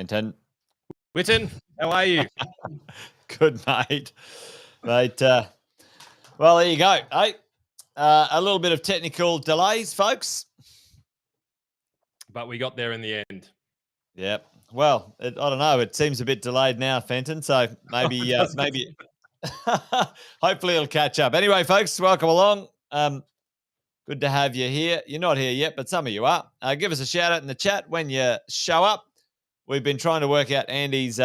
Fenton. Witten, how are you? Good, mate. Well, there you go. Hey, a little bit of technical delays, folks. But we got there in the end. Yep. Well, I don't know. It seems a bit delayed now, Fenton. So maybe, hopefully it'll catch up. Anyway, folks, welcome along. Good to have you here. You're not here yet, but some of you are. Give us a shout out in the chat when you show up. We've been trying to work out Andy's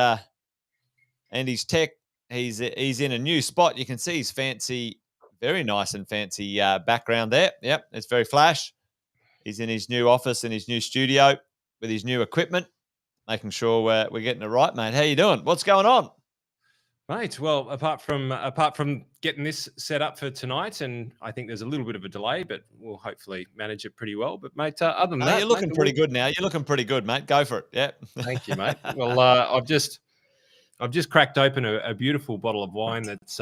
tech. He's in a new spot. You can see his fancy, very nice and fancy background there. Yep, it's very flash. He's in his new office in his new studio with his new equipment, making sure we're getting it right, mate. How you doing? What's going on? Mate, well, apart from getting this set up for tonight, and I think there's a little bit of a delay, but we'll hopefully manage it pretty well. But, mate, other than that... You're looking pretty good now. You're looking pretty good, mate. Go for it. Yeah. Thank you, mate. Well, I've just cracked open a beautiful bottle of wine that's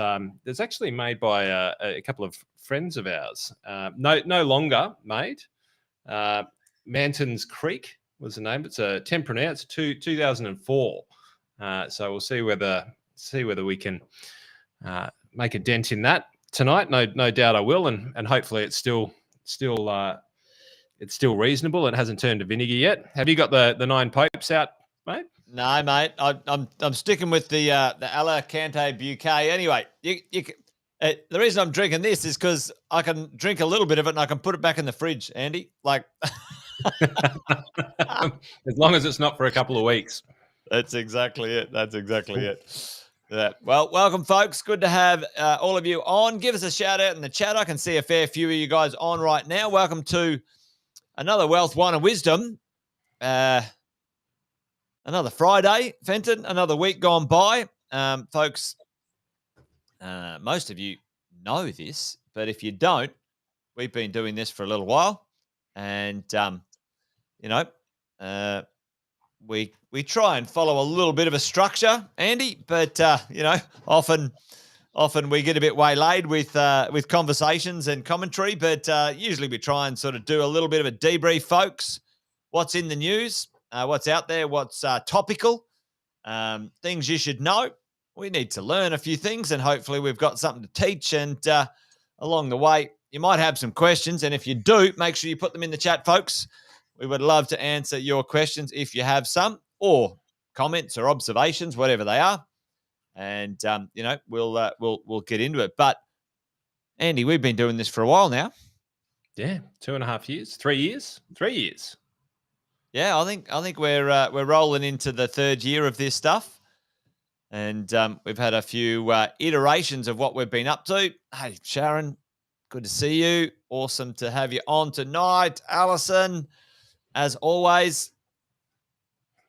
actually made by a couple of friends of ours. No longer made. Manton's Creek was the name. It's a Tempranillo. It's 2004. So we'll see whether we can make a dent in that tonight. No doubt I will, and hopefully it's still reasonable. It hasn't turned to vinegar yet. Have you got the 9 Popes out, mate? No, mate. I'm sticking with the Alicante Bouquet. Anyway, the reason I'm drinking this is because I can drink a little bit of it and I can put it back in the fridge, Andy. Like, as long as it's not for a couple of weeks. That's exactly it. Yeah. Well, welcome, folks. Good to have all of you on. Give us a shout out in the chat. I can see a fair few of you guys on right now. Welcome to another Wealth, Wine and Wisdom. Another Friday, Fenton, another week gone by. Folks, most of you know this, but if you don't, we've been doing this for a little while. And, we try and follow a little bit of a structure, Andy, but, often we get a bit waylaid with conversations and commentary, but usually we try and sort of do a little bit of a debrief, folks. What's in the news? What's out there, what's topical, things you should know. We need to learn a few things, and hopefully we've got something to teach. And along the way, you might have some questions, and if you do, make sure you put them in the chat, folks. We would love to answer your questions if you have some, or comments or observations, whatever they are. And we'll get into it. But Andy, we've been doing this for a while now. Yeah, 2.5 years, 3 years, 3 years. Yeah, I think we're rolling into the third year of this stuff, and we've had a few iterations of what we've been up to. Hey, Sharon, good to see you. Awesome to have you on tonight, Alison. As always,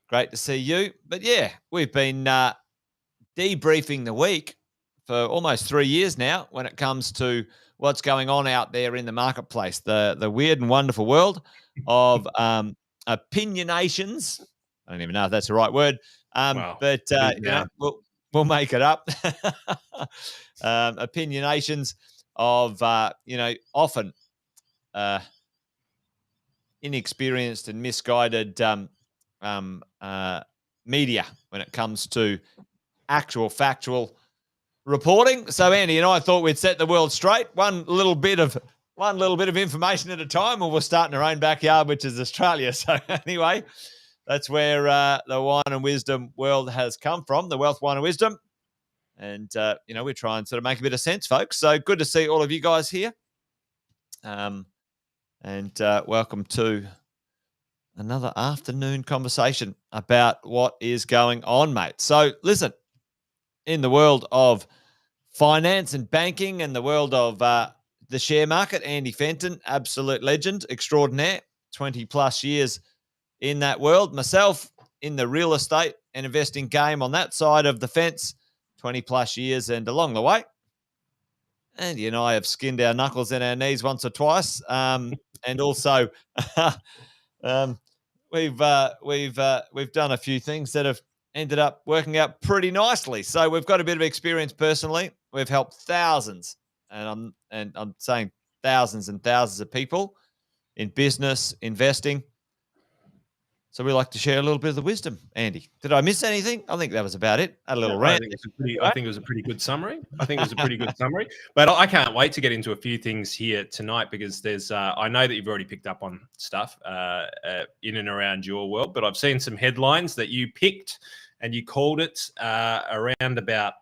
great to see you. But yeah, we've been debriefing the week for almost 3 years now when it comes to what's going on out there in the marketplace, the weird and wonderful world of opinionations. I don't even know if that's the right word, but we'll make it up. Opinionations of often inexperienced and misguided media when it comes to actual factual reporting. So Andy and I thought we'd set the world straight, one little bit of information at a time, and we're starting our own backyard, which is Australia. So anyway, that's where the wine and wisdom world has come from, the wealth, wine and wisdom. And, we try and sort of make a bit of sense, folks. So good to see all of you guys here. And welcome to another afternoon conversation about what is going on, mate. So listen, in the world of finance and banking and the world of the share market, Andy Fenton, absolute legend, extraordinaire, 20 plus years in that world. Myself in the real estate and investing game on that side of the fence, 20 plus years, and along the way, Andy and I have skinned our knuckles and our knees once or twice. And also we've done a few things that have ended up working out pretty nicely. So we've got a bit of experience personally. We've helped thousands, and I'm saying thousands and thousands of people in business, investing. So we like to share a little bit of the wisdom. Andy, did I miss anything? I think that was about it. A little I rant. think it was a pretty good summary. But I can't wait to get into a few things here tonight because there's. I know that you've already picked up on stuff in and around your world, but I've seen some headlines that you picked and you called it around about.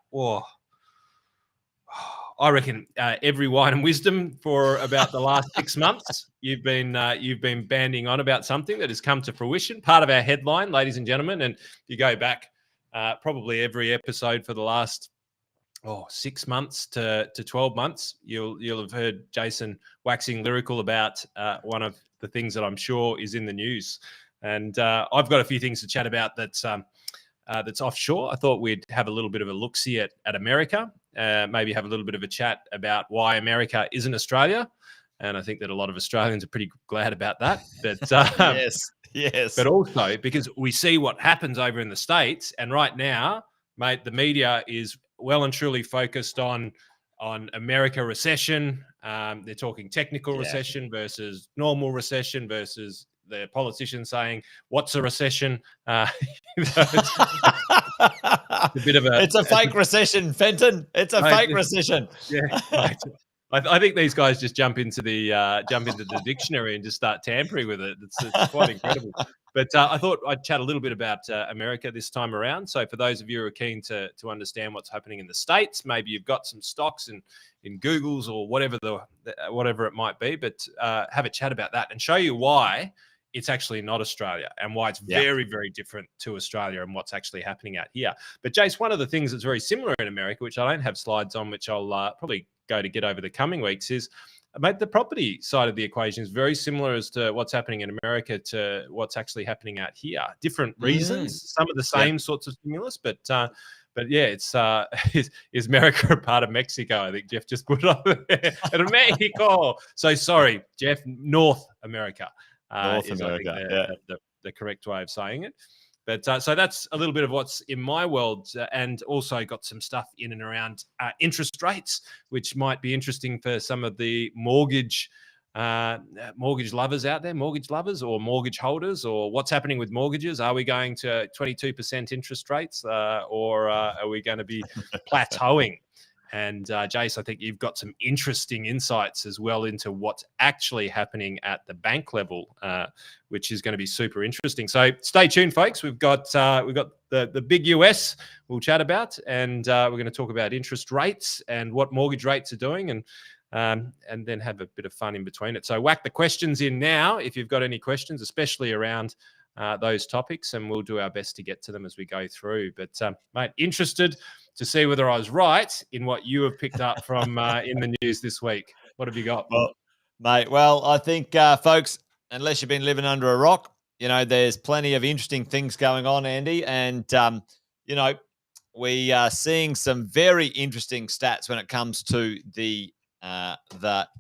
I reckon every wine and wisdom for about the last 6 months. You've been banding on about something that has come to fruition. Part of our headline, ladies and gentlemen, and you go back probably every episode for the last 6 months to 12 months. You'll have heard Jason waxing lyrical about one of the things that I'm sure is in the news, and I've got a few things to chat about that's offshore. I thought we'd have a little bit of a look-see at America, maybe have a little bit of a chat about why America isn't Australia. And I think that a lot of Australians are pretty glad about that. But yes. But also because we see what happens over in the States. And right now, mate, the media is well and truly focused on America recession. They're talking technical recession versus normal recession versus the politicians saying, "What's a recession?" It's a bit of It's a fake recession, Fenton. It's a fake recession. Yeah, right. I think these guys just jump into the dictionary and just start tampering with it. It's quite incredible. But I thought I'd chat a little bit about America this time around. So for those of you who are keen to understand what's happening in the States, maybe you've got some stocks in Google's or whatever it might be, but have a chat about that and show you why it's actually not Australia and why it's very, very different to Australia and what's actually happening out here. But Jace, one of the things that's very similar in America, which I don't have slides on, which I'll probably go to get over the coming weeks, is mate, the property side of the equation is very similar as to what's happening in America to what's actually happening out here. Different reasons, some of the same sorts of stimulus, but yeah, it's is America a part of Mexico? I think Jeff just put it up there. And Mexico. So sorry, Jeff, North America. North America, the correct way of saying it. But so that's a little bit of what's in my world, and also got some stuff in and around interest rates, which might be interesting for some of the mortgage lovers out there, mortgage lovers or mortgage holders, or what's happening with mortgages. Are we going to 22% interest rates, or are we going to be plateauing? And Jace, I think you've got some interesting insights as well into what's actually happening at the bank level, which is going to be super interesting. So stay tuned, folks. We've got the big US we'll chat about, and we're going to talk about interest rates and what mortgage rates are doing, and then have a bit of fun in between it. So whack the questions in now if you've got any questions, especially around those topics, and we'll do our best to get to them as we go through. But mate, interested to see whether I was right in what you have picked up from in the news this week. What have you got? Well, mate, I think, folks, unless you've been living under a rock, there's plenty of interesting things going on, Andy. And, we are seeing some very interesting stats when it comes to the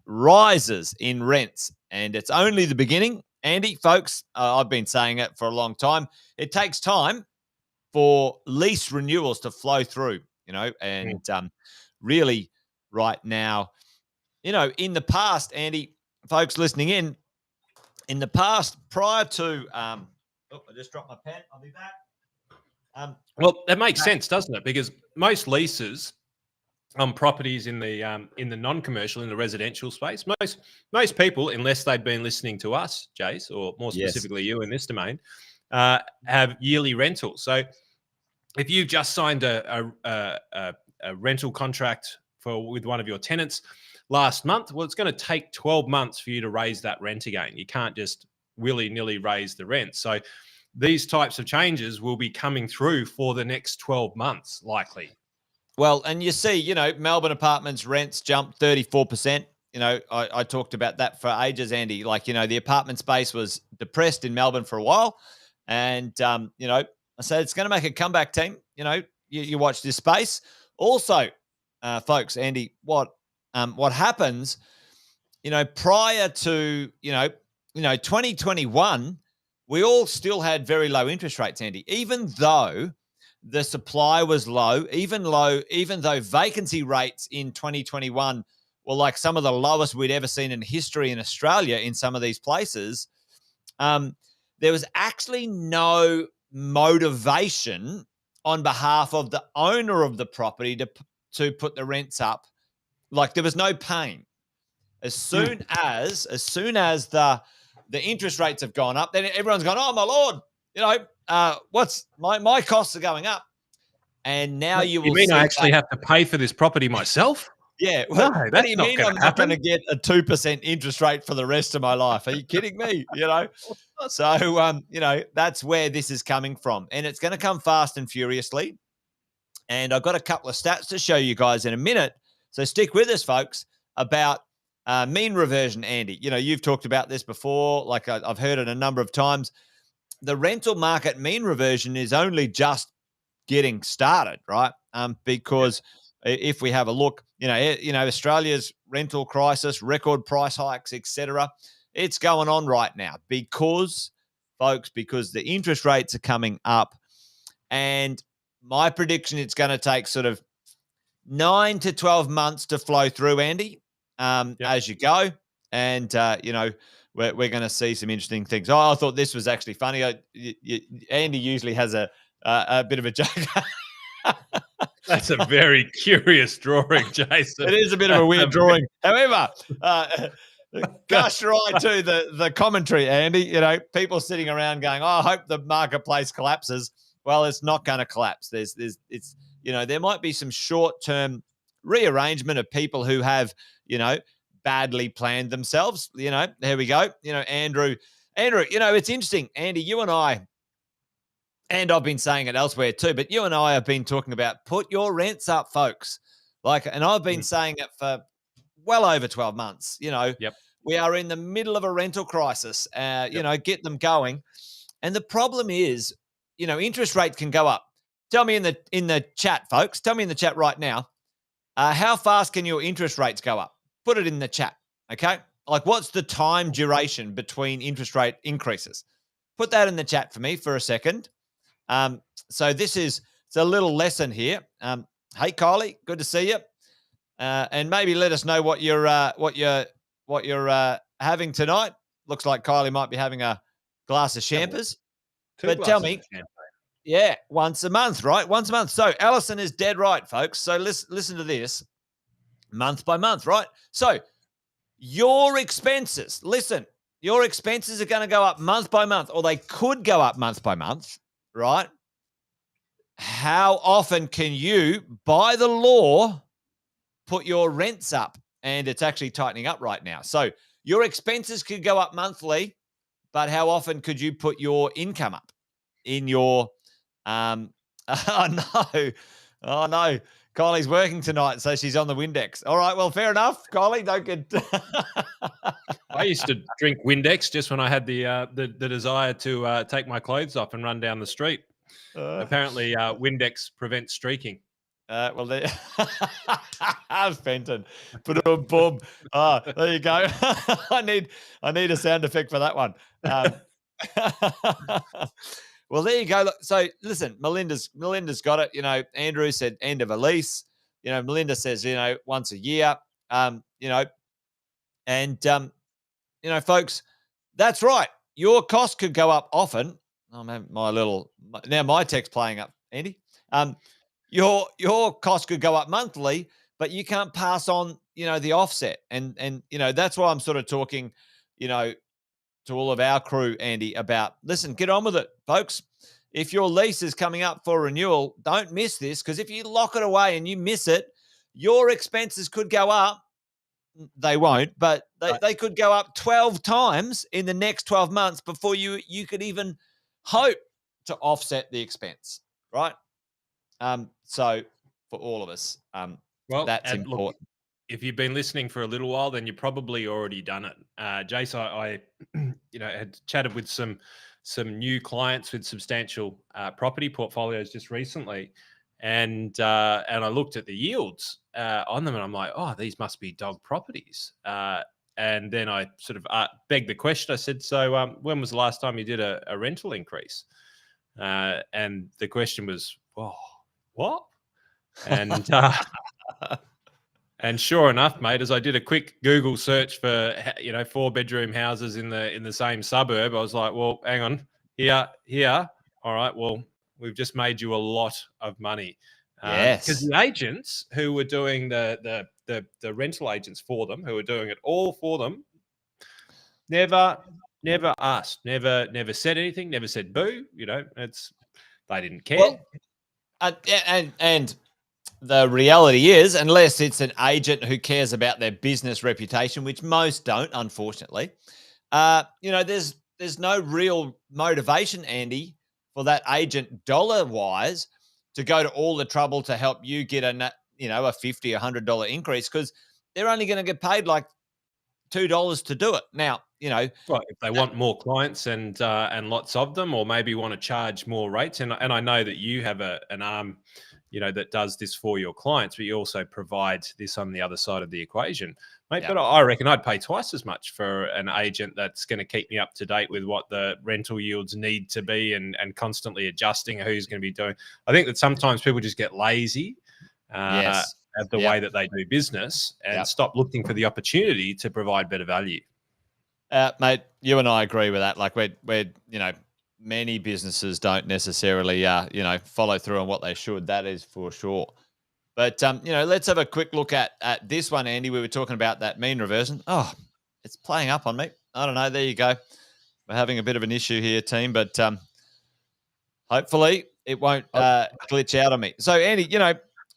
rises in rents. And it's only the beginning, Andy, folks. I've been saying it for a long time. It takes time for lease renewals to flow through, and really right now, in the past, Andy, folks listening in the past, prior to, I just dropped my pen. I'll be back. Well, that makes sense, doesn't it? Because most leases on properties in the non-commercial, in the residential space, most people, unless they've been listening to us, Jace, or more specifically you in this domain, have yearly rentals. So if you've just signed a rental contract with one of your tenants last month, well, it's going to take 12 months for you to raise that rent again. You can't just willy-nilly raise the rent. So these types of changes will be coming through for the next 12 months, likely. Well, and you see, Melbourne apartments rents jumped 34%. I talked about that for ages, Andy. The apartment space was depressed in Melbourne for a while. And, I said it's going to make a comeback, team. You watch this space. Also, folks, Andy, what happens, prior to, 2021, we all still had very low interest rates, Andy, even though the supply was low, even though vacancy rates in 2021 were like some of the lowest we'd ever seen in history in Australia in some of these places. there was actually no motivation on behalf of the owner of the property to put the rents up. Like there was no pain. As soon as the interest rates have gone up, then everyone's gone, oh my Lord, what's my costs are going up. And now you will mean see I actually have to pay for this property myself? Yeah. No, What do that's you not mean gonna I'm not going to happen. get a 2% interest rate for the rest of my life? Are you kidding me? So, that's where this is coming from. And it's going to come fast and furiously. And I've got a couple of stats to show you guys in a minute. So stick with us, folks, about mean reversion, Andy. You've talked about this before. Like I've heard it a number of times. The rental market mean reversion is only just getting started, right? Because if we have a look, Australia's rental crisis, record price hikes, etc., it's going on right now because the interest rates are coming up, and my prediction it's going to take sort of 9 to 12 months to flow through, Andy, as you go, and we're going to see some interesting things. Oh, I thought this was actually funny. Andy usually has a bit of a joke. That's a very curious drawing, Jason. It is a bit of a weird drawing. However, gosh, right to the commentary, Andy. People sitting around going, "Oh, I hope the marketplace collapses." Well, it's not going to collapse. There might be some short-term rearrangement of people who have, badly planned themselves. There we go. Andrew. It's interesting, Andy. You and I. And I've been saying it elsewhere too, but you and I have been talking about put your rents up, folks. And I've been saying it for well over 12 months. We are in the middle of a rental crisis. Get them going. And the problem is, interest rates can go up. Tell me in the chat, folks. Tell me in the chat right now, how fast can your interest rates go up? Put it in the chat, okay? Like, what's the time duration between interest rate increases? Put that in the chat for me for a second. So it's a little lesson here. Hey, Kylie, good to see you. And maybe let us know what you're having tonight. Looks like Kylie might be having a glass of champers. But tell me, once a month, right? Once a month. So Alison is dead right, folks. So listen to this, month by month, right? So your expenses, your expenses are going to go up month by month, or they could go up month by month. Right? How often can you, by the law, put your rents up? And it's actually tightening up right now. So your expenses could go up monthly, but how often could you put your income up in your oh no. Kylie's working tonight, so she's on the Windex. All right, well, fair enough. Kylie, don't get I used to drink Windex just when I had the desire to take my clothes off and run down the street. Apparently, Windex prevents streaking. Well, there, Fenton, put a boom. There you go. I need a sound effect for that one. Well, there you go. Look, so listen, Melinda's got it. Andrew said end of a lease. Melinda says once a year. Folks, that's right. Your cost could go up often. Oh man, my tech's playing up, Andy. Your cost could go up monthly, but you can't pass on the offset, and that's why I'm sort of talking to all of our crew, Andy, about listen, get on with it, folks. If your lease is coming up for renewal, don't miss this, because if you lock it away and you miss it, your expenses could go up. They won't, but they could go up 12 times in the next 12 months before you could even hope to offset the expense, right? So for all of us, that's important. Look, if you've been listening for a little while, then you've probably already done it. Jace, I had chatted with some new clients with substantial property portfolios just recently, and I looked at the yields on them, and I'm like, oh, these must be dog properties. And then I sort of begged the question. I said, so when was the last time you did a rental increase? And the question was, oh, what? And And sure enough, mate, as I did a quick Google search for 4-bedroom houses in the same suburb, I was like, well, hang on, here. All right, well, we've just made you a lot of money. Because Yes. the agents who were doing the rental agents for them, who were doing it all for them, never asked, never said anything, never said boo. They didn't care. Well, and the reality is, unless it's an agent who cares about their business reputation, which most don't, unfortunately, there's no real motivation, Andy, for that agent dollar-wise to go to all the trouble to help you get a $50, $100 increase, because they're only going to get paid like $2 to do it. Now, Well, if they want more clients and lots of them, or maybe want to charge more rates, and I know that you have an arm, that does this for your clients, but you also provide this on the other side of the equation, mate. Yeah. But I reckon I'd pay twice as much for an agent that's going to keep me up to date with what the rental yields need to be, and constantly adjusting who's going to be doing. I think that sometimes people just get lazy. Yes. At the way that they do business, and stop looking for the opportunity to provide better value. Mate, you and I agree with that. Like we're many businesses don't necessarily follow through on what they should. That is for sure. But let's have a quick look at this one, Andy. We were talking about that mean reversion. Oh, it's playing up on me. I don't know. There you go. We're having a bit of an issue here, team, but hopefully it won't glitch out on me. So, Andy,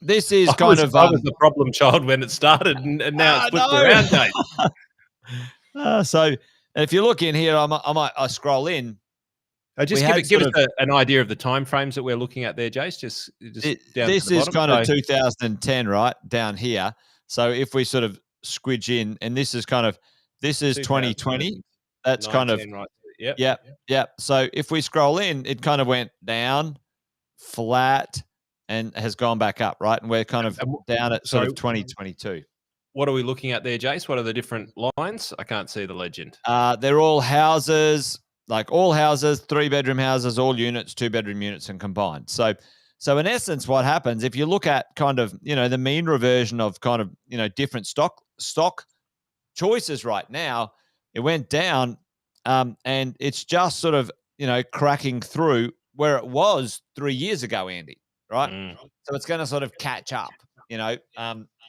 this is I was the problem child when it started, and now it's flipped around, Dave. So if you look in here, I scroll in. Just give us an idea of the time frames that we're looking at there, Jace. Just down this to the is bottom. kind of 2010, right down here. So if we sort of squidge in, and this is 2020. That's kind of right. Yep. So if we scroll in, it kind of went down, flat, and has gone back up, right? And we're kind of down at sort of 2022. What are we looking at there, Jace? What are the different lines? I can't see the legend. They're all houses, like all houses, 3-bedroom houses, all units, 2-bedroom units, and combined. So in essence, what happens if you look at kind of the mean reversion of kind of different stock choices right now, it went down, and it's just sort of cracking through where it was 3 years ago, Andy. Right, so it's going to sort of catch up,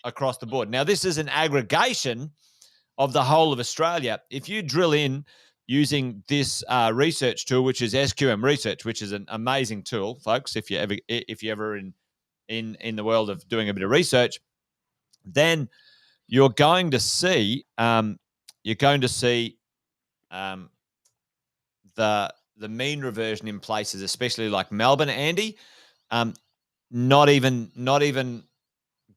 across the board. Now, this is an aggregation of the whole of Australia. If you drill in using this research tool, which is SQM Research, which is an amazing tool, folks, if you're ever in the world of doing a bit of research, then you're going to see the mean reversion in places, especially like Melbourne, Andy, not even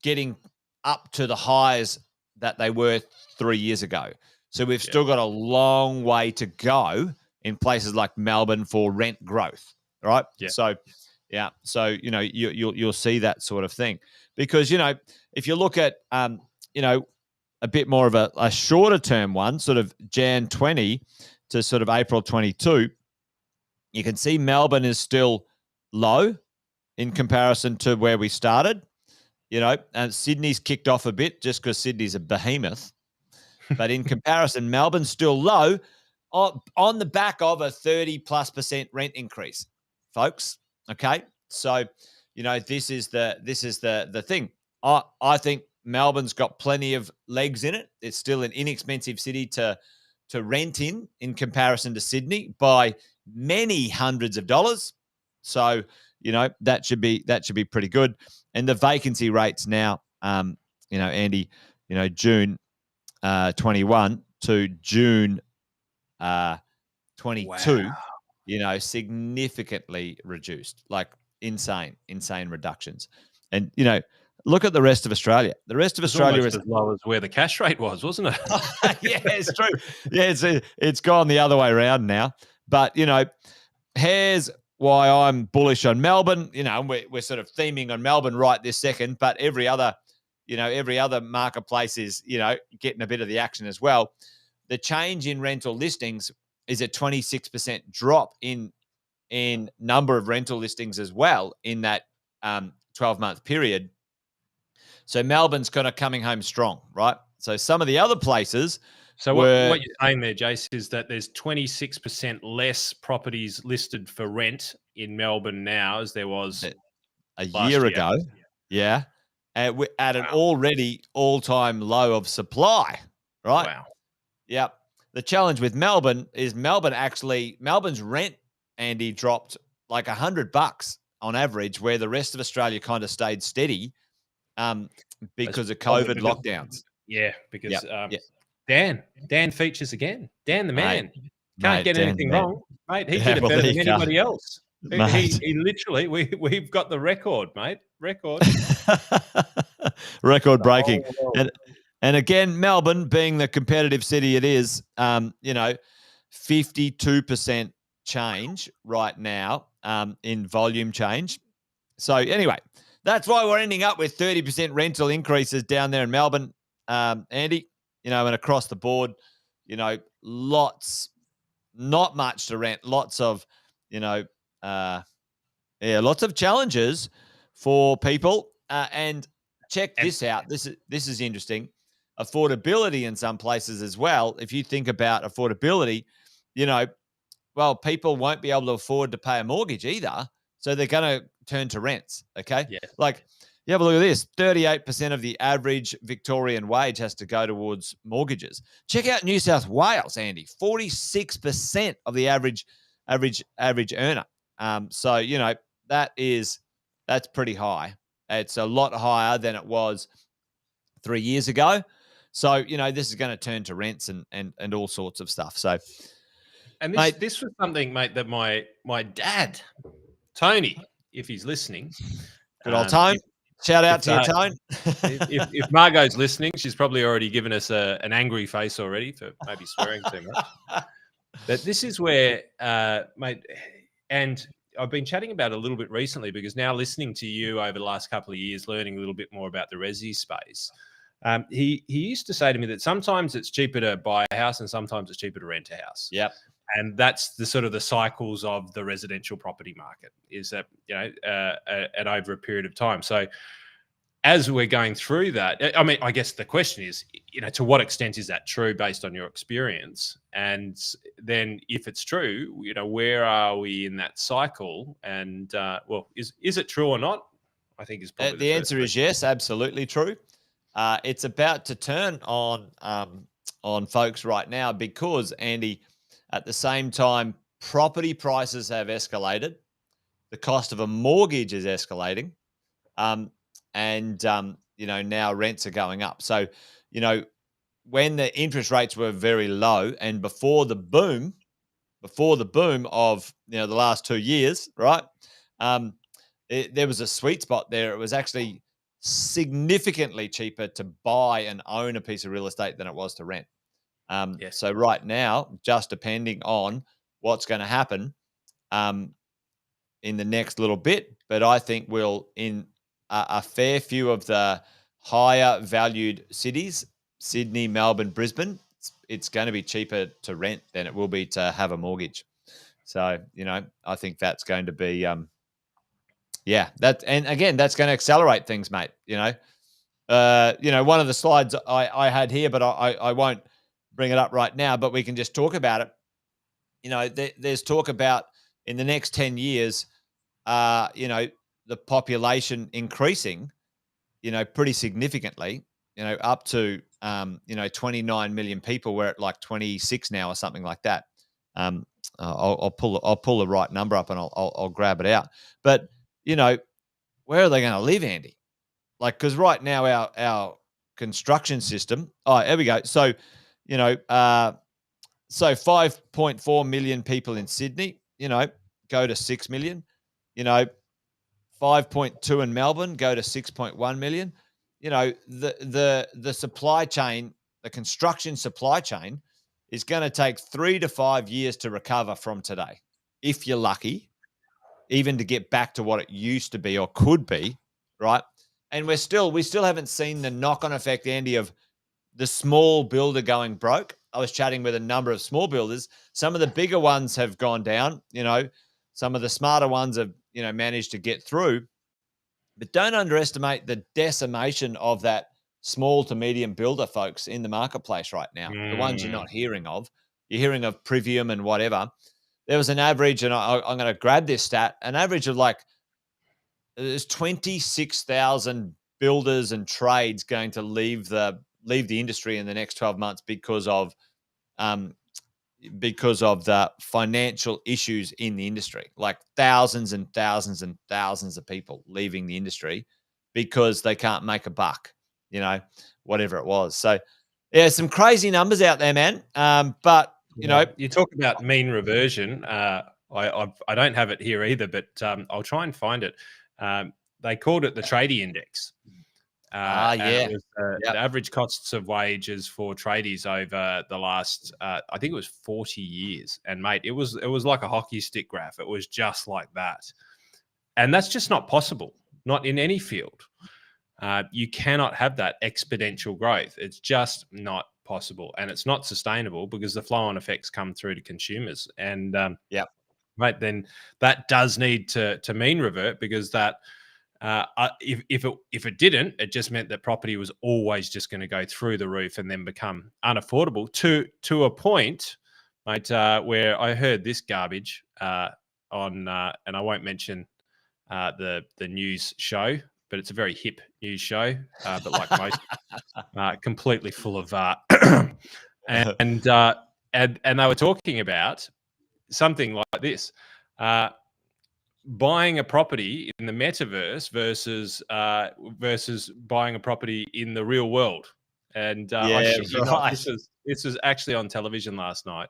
getting up to the highs that they were 3 years ago. So we've still got a long way to go in places like Melbourne for rent growth, right? Yeah. So you'll see that sort of thing, because if you look at a bit more of a shorter term one, sort of Jan 20 to sort of April 22, you can see Melbourne is still low in comparison to where we started. And Sydney's kicked off a bit just because Sydney's a behemoth. But in comparison, Melbourne's still low on the back of a 30+% rent increase, folks. Okay. So, this is the thing. I think Melbourne's got plenty of legs in it. It's still an inexpensive city to rent in comparison to Sydney by many hundreds of dollars. So, that should be pretty good. And the vacancy rates now, Andy, June 21 to June 22, wow. Significantly reduced, like insane reductions. And, look at the rest of Australia. The rest of Australia is as low as where the cash rate was, wasn't it? Yeah, it's true. Yeah, it's gone the other way around now. But, here's why I'm bullish on Melbourne. We're sort of theming on Melbourne right this second, but every other marketplace is, getting a bit of the action as well. The change in rental listings is a 26% drop in number of rental listings as well in that 12-month period. So Melbourne's kind of coming home strong, right? So some of the other places So were what you're saying there, Jace, is that there's 26% less properties listed for rent in Melbourne now as there was a last year year. ago, yeah, at an Wow. already all-time low of supply, right? Wow. Yep. The challenge with Melbourne is Melbourne's rent, Andy, dropped like $100 on average, where the rest of Australia kind of stayed steady That's because of probably COVID because, lockdowns. yeah, because Yep. Yeah. Dan features again. Dan the Mate, man. Can't mate, get Dan, anything man. wrong, mate. He Yeah, did it well, better there than you go. anybody else. Mate. He literally, we've got the record, mate. Record. Record The breaking. whole world. And again, Melbourne being the competitive city it is, 52% change right now in volume change. So anyway, that's why we're ending up with 30% rental increases down there in Melbourne, Andy, and across the board, lots, not much to rent, lots of, lots of challenges for people. And check this out. This is interesting. Affordability in some places as well. If you think about affordability, people won't be able to afford to pay a mortgage either. So they're going to turn to rents. Okay. Yeah. Like you have a look at this 38% of the average Victorian wage has to go towards mortgages. Check out New South Wales, Andy, 46% of the average earner. So, that's pretty high. It's a lot higher than it was 3 years ago. So, this is going to turn to rents and all sorts of stuff. So, And mate, this was something, mate, that my dad, Tony, if he's listening, good old Tone. Shout out if, to your Tone. if Margot's listening, she's probably already given us an angry face already for maybe swearing too much. But this is where, mate, and I've been chatting about it a little bit recently because now listening to you over the last couple of years, learning a little bit more about the resi space. He used to say to me that sometimes it's cheaper to buy a house and sometimes it's cheaper to rent a house. Yep. And that's the sort of the cycles of the residential property market is that, at over a period of time. So as we're going through that, I mean, I guess the question is, to what extent is that true based on your experience? And then if it's true, where are we in that cycle? And is it true or not? I think is probably the answer is yes, absolutely true. It's about to turn on folks right now because, Andy, at the same time, property prices have escalated. The cost of a mortgage is escalating. Now rents are going up. So, when the interest rates were very low and before the boom of, the last 2 years, right? There was a sweet spot there. It was actually significantly cheaper to buy and own a piece of real estate than it was to rent. Yes. So right now, just depending on what's going to happen in the next little bit, but I think we'll in a fair few of the higher valued cities, Sydney, Melbourne, Brisbane, it's going to be cheaper to rent than it will be to have a mortgage. So, I think that's going to be, and again, that's going to accelerate things, mate. One of the slides I had here, but I won't bring it up right now, but we can just talk about it. There's talk about in the next 10 years, the population increasing, pretty significantly, up to, 29 million people. We're at like 26 now or something like that. I'll pull the right number up and I'll grab it out. But, where are they going to live, Andy? Like, because right now our construction system. Oh, there we go. So, so 5.4 million people in Sydney, go to 6 million, 5.2 in Melbourne, go to 6.1 million. The supply chain, the construction supply chain is going to take 3 to 5 years to recover from today. If you're lucky, even to get back to what it used to be or could be, right? And we still haven't seen the knock-on effect, Andy, of the small builder going broke. I was chatting with a number of small builders. Some of the bigger ones have gone down, some of the smarter ones have, managed to get through. But don't underestimate the decimation of that small to medium builder folks in the marketplace right now. The ones you're Mm. not hearing of. You're hearing of Privium and whatever. There was an average, and I'm going to grab this stat, an average of like there's 26,000 builders and trades going to leave the industry in the next 12 months um, because of the financial issues in the industry. Like thousands and thousands and thousands of people leaving the industry because they can't make a buck, whatever it was. So, yeah, some crazy numbers out there, man. But Yeah. You talk about mean reversion. I don't have it here either, but I'll try and find it. They called it the tradie index. And it yeah, was yeah, the average costs of wages for tradies over the last, I think it was 40 years. And mate, it was like a hockey stick graph. It was just like that, and that's just not possible, not in any field. You cannot have that exponential growth. It's just not possible, and it's not sustainable because the flow-on effects come through to consumers. And yeah. right then, that does need to mean revert, because that if it didn't, it just meant that property was always just going to go through the roof and then become unaffordable to a point, mate, where I heard this garbage on, and I won't mention the news show, but it's a very hip news show, but like most, completely full of and and they were talking about something like this. Buying a property in the metaverse versus buying a property in the real world. And I Yeah, shit you not, right. this was actually on television last night.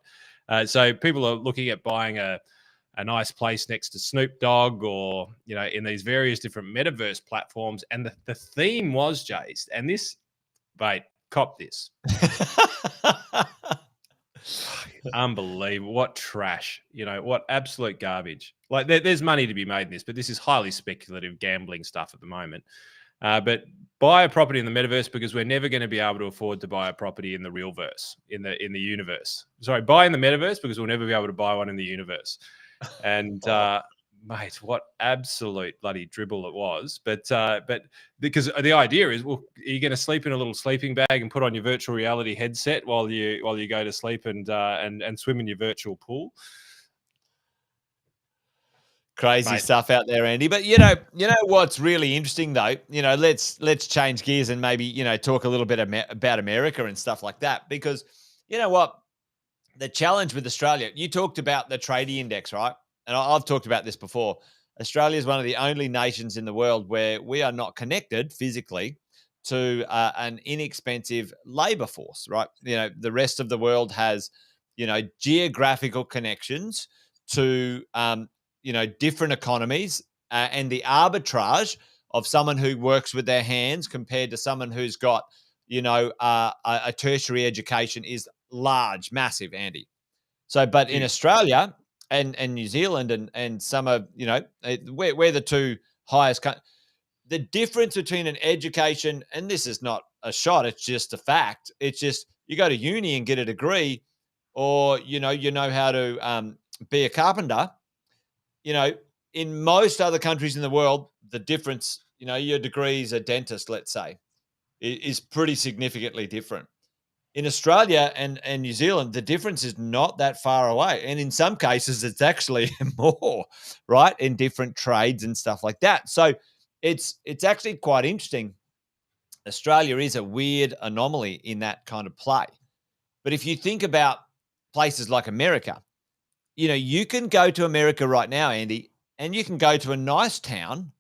So people are looking at buying a nice place next to Snoop Dogg, or in these various different metaverse platforms, and the theme was, Jace, and this, mate, cop this. Unbelievable. What trash. What absolute garbage. Like, there's money to be made in this, but this is highly speculative gambling stuff at the moment. But buy a property in the metaverse, because we're never going to be able to afford to buy a property in the real verse, in the universe. Sorry, buy in the metaverse, because we'll never be able to buy one in the universe. And mate, what absolute bloody dribble it was. But because the idea is, well, are you going to sleep in a little sleeping bag and put on your virtual reality headset while you go to sleep and swim in your virtual pool? Crazy Mate, stuff out there, Andy. But what's really interesting though. Let's change gears and maybe talk a little bit about America and stuff like that. Because you know what, the challenge with Australia. You talked about the tradie index, right? And I've talked about this before. Australia is one of the only nations in the world where we are not connected physically to an inexpensive labor force, right? The rest of the world has geographical connections to different economies, and the arbitrage of someone who works with their hands compared to someone who's got a tertiary education is large, massive, Andy. So, but in huge. Australia and New Zealand and some of we're the two highest. The difference between an education, and this is not a shot, it's just a fact. It's just you go to uni and get a degree, or you know how to be a carpenter. You know, in most other countries in the world, the difference, your degree as a dentist, let's say, is pretty significantly different. In Australia and New Zealand, the difference is not that far away. And in some cases, it's actually more, right? In different trades and stuff like that. So it's actually quite interesting. Australia is a weird anomaly in that kind of play. But if you think about places like America, you can go to America right now, Andy, and you can go to a nice town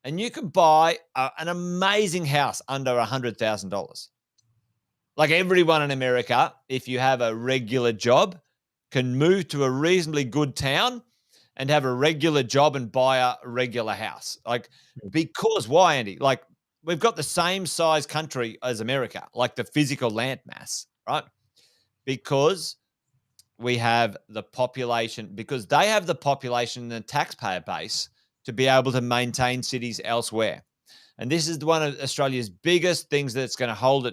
and you can buy an amazing house under $100,000. Like everyone in America, if you have a regular job, can move to a reasonably good town and have a regular job and buy a regular house. Like, because why, Andy? Like, we've got the same size country as America, like the physical land mass, right? Because we have the population, because they have the population and the taxpayer base to be able to maintain cities elsewhere. And this is one of Australia's biggest things that's going to hold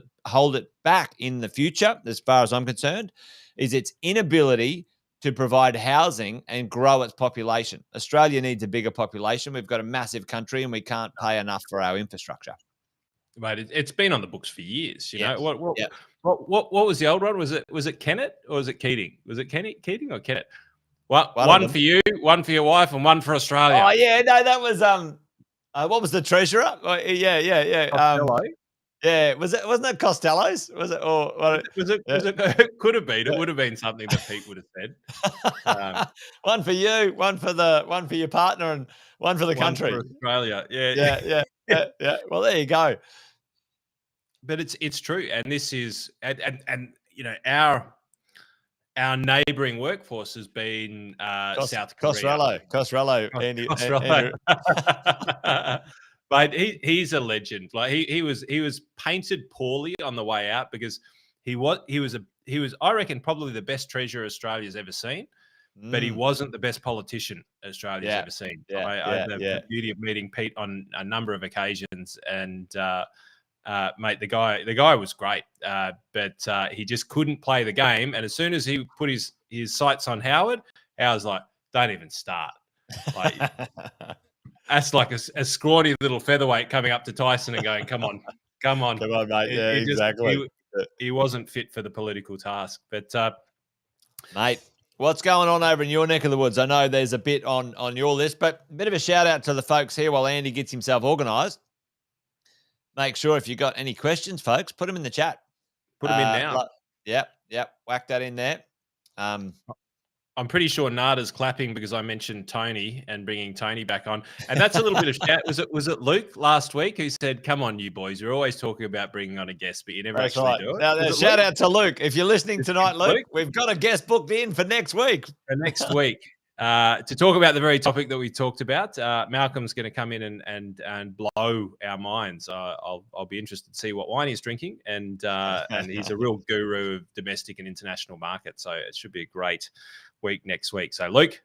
it back in the future, as far as I'm concerned, is its inability to provide housing and grow its population. Australia needs a bigger population. We've got a massive country and we can't pay enough for our infrastructure. Mate, it's been on the books for years. You Yep. know what? Yep. What was the old one? Was it Kennett or was it Keating? Was it Keating or Kennett? One for you, one for your wife, and one for Australia. Oh yeah, no, that was what was the treasurer? Yeah. Costello. Yeah, wasn't it Costello's? Was it or what? Was it could have been. It would have been something that Pete would have said. One for you, one for your partner, and one for the country. For Australia. Yeah. Well, there you go. But it's true, and this is and you know our neighbouring workforce has been South Korea. Costello, Andy. But he's a legend. Like he was painted poorly on the way out because he was I reckon probably the best treasurer Australia's ever seen, but he wasn't the best politician Australia's ever seen. I had the beauty of meeting Pete on a number of occasions, and mate, the guy was great, but he just couldn't play the game. And as soon as he put his sights on Howard's like, don't even start. Like, that's like a scrawny little featherweight coming up to Tyson and going, come on, mate. Yeah, exactly. He wasn't fit for the political task. But mate, what's going on over in your neck of the woods? I know there's a bit on your list, but a bit of a shout out to the folks here while Andy gets himself organised. Make sure if you got any questions, folks, put them in the chat. Put them in now. Yep. Whack that in there. I'm pretty sure Nada's clapping because I mentioned Tony and bringing Tony back on. And that's a little bit of chat. Was it Luke last week who said, come on, you boys, you're always talking about bringing on a guest, but you never do it. Now, shout out to Luke. If you're listening tonight, Luke, we've got a guest booked in for next week. To talk about the very topic that we talked about. Malcolm's going to come in and blow our minds. I'll be interested to see what wine he's drinking, and he's a real guru of domestic and international markets. So it should be a great week next week. So Luke,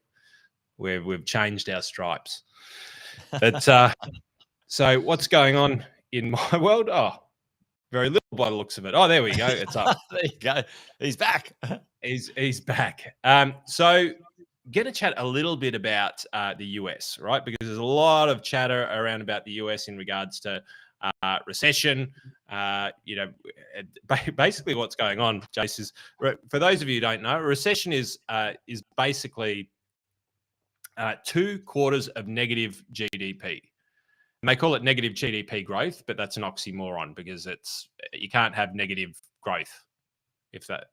we've changed our stripes. But so what's going on in my world? Oh, very little by the looks of it. Oh, there we go. It's up. There you go. He's back. He's back. So going to chat a little bit about the US, right? Because there's a lot of chatter around about the US in regards to recession. Basically what's going on, Jace, is for those of you who don't know, a recession is basically 2 quarters of negative GDP. And they call it negative GDP growth, but that's an oxymoron because you can't have negative growth if that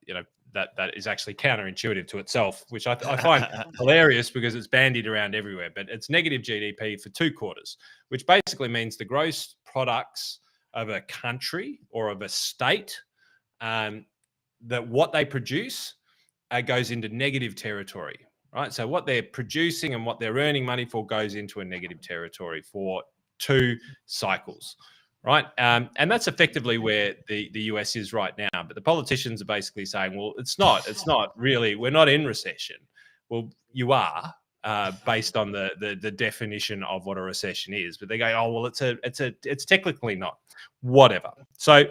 is actually counterintuitive to itself, which I find hilarious because it's bandied around everywhere. But it's negative GDP for 2 quarters, which basically means the gross products of a country or of a state, that what they produce goes into negative territory, right? So what they're producing and what they're earning money for goes into a negative territory for 2 cycles. Right. And that's effectively where the US is right now. But the politicians are basically saying, well, it's not really, we're not in recession. Well, you are, based on the definition of what a recession is. But they go, oh, well, it's technically not. Whatever. So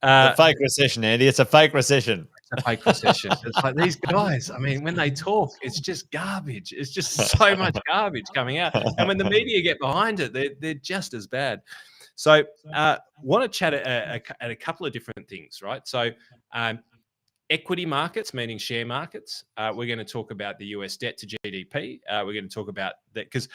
a fake recession, Andy. It's a fake recession. It's a fake recession. It's like these guys, I mean, when they talk, it's just garbage. It's just so much garbage coming out. And when the media get behind it, they're just as bad. So want to chat at a couple of different things, right? So equity markets, meaning share markets. We're going to talk about the US debt to GDP. We're going to talk about that because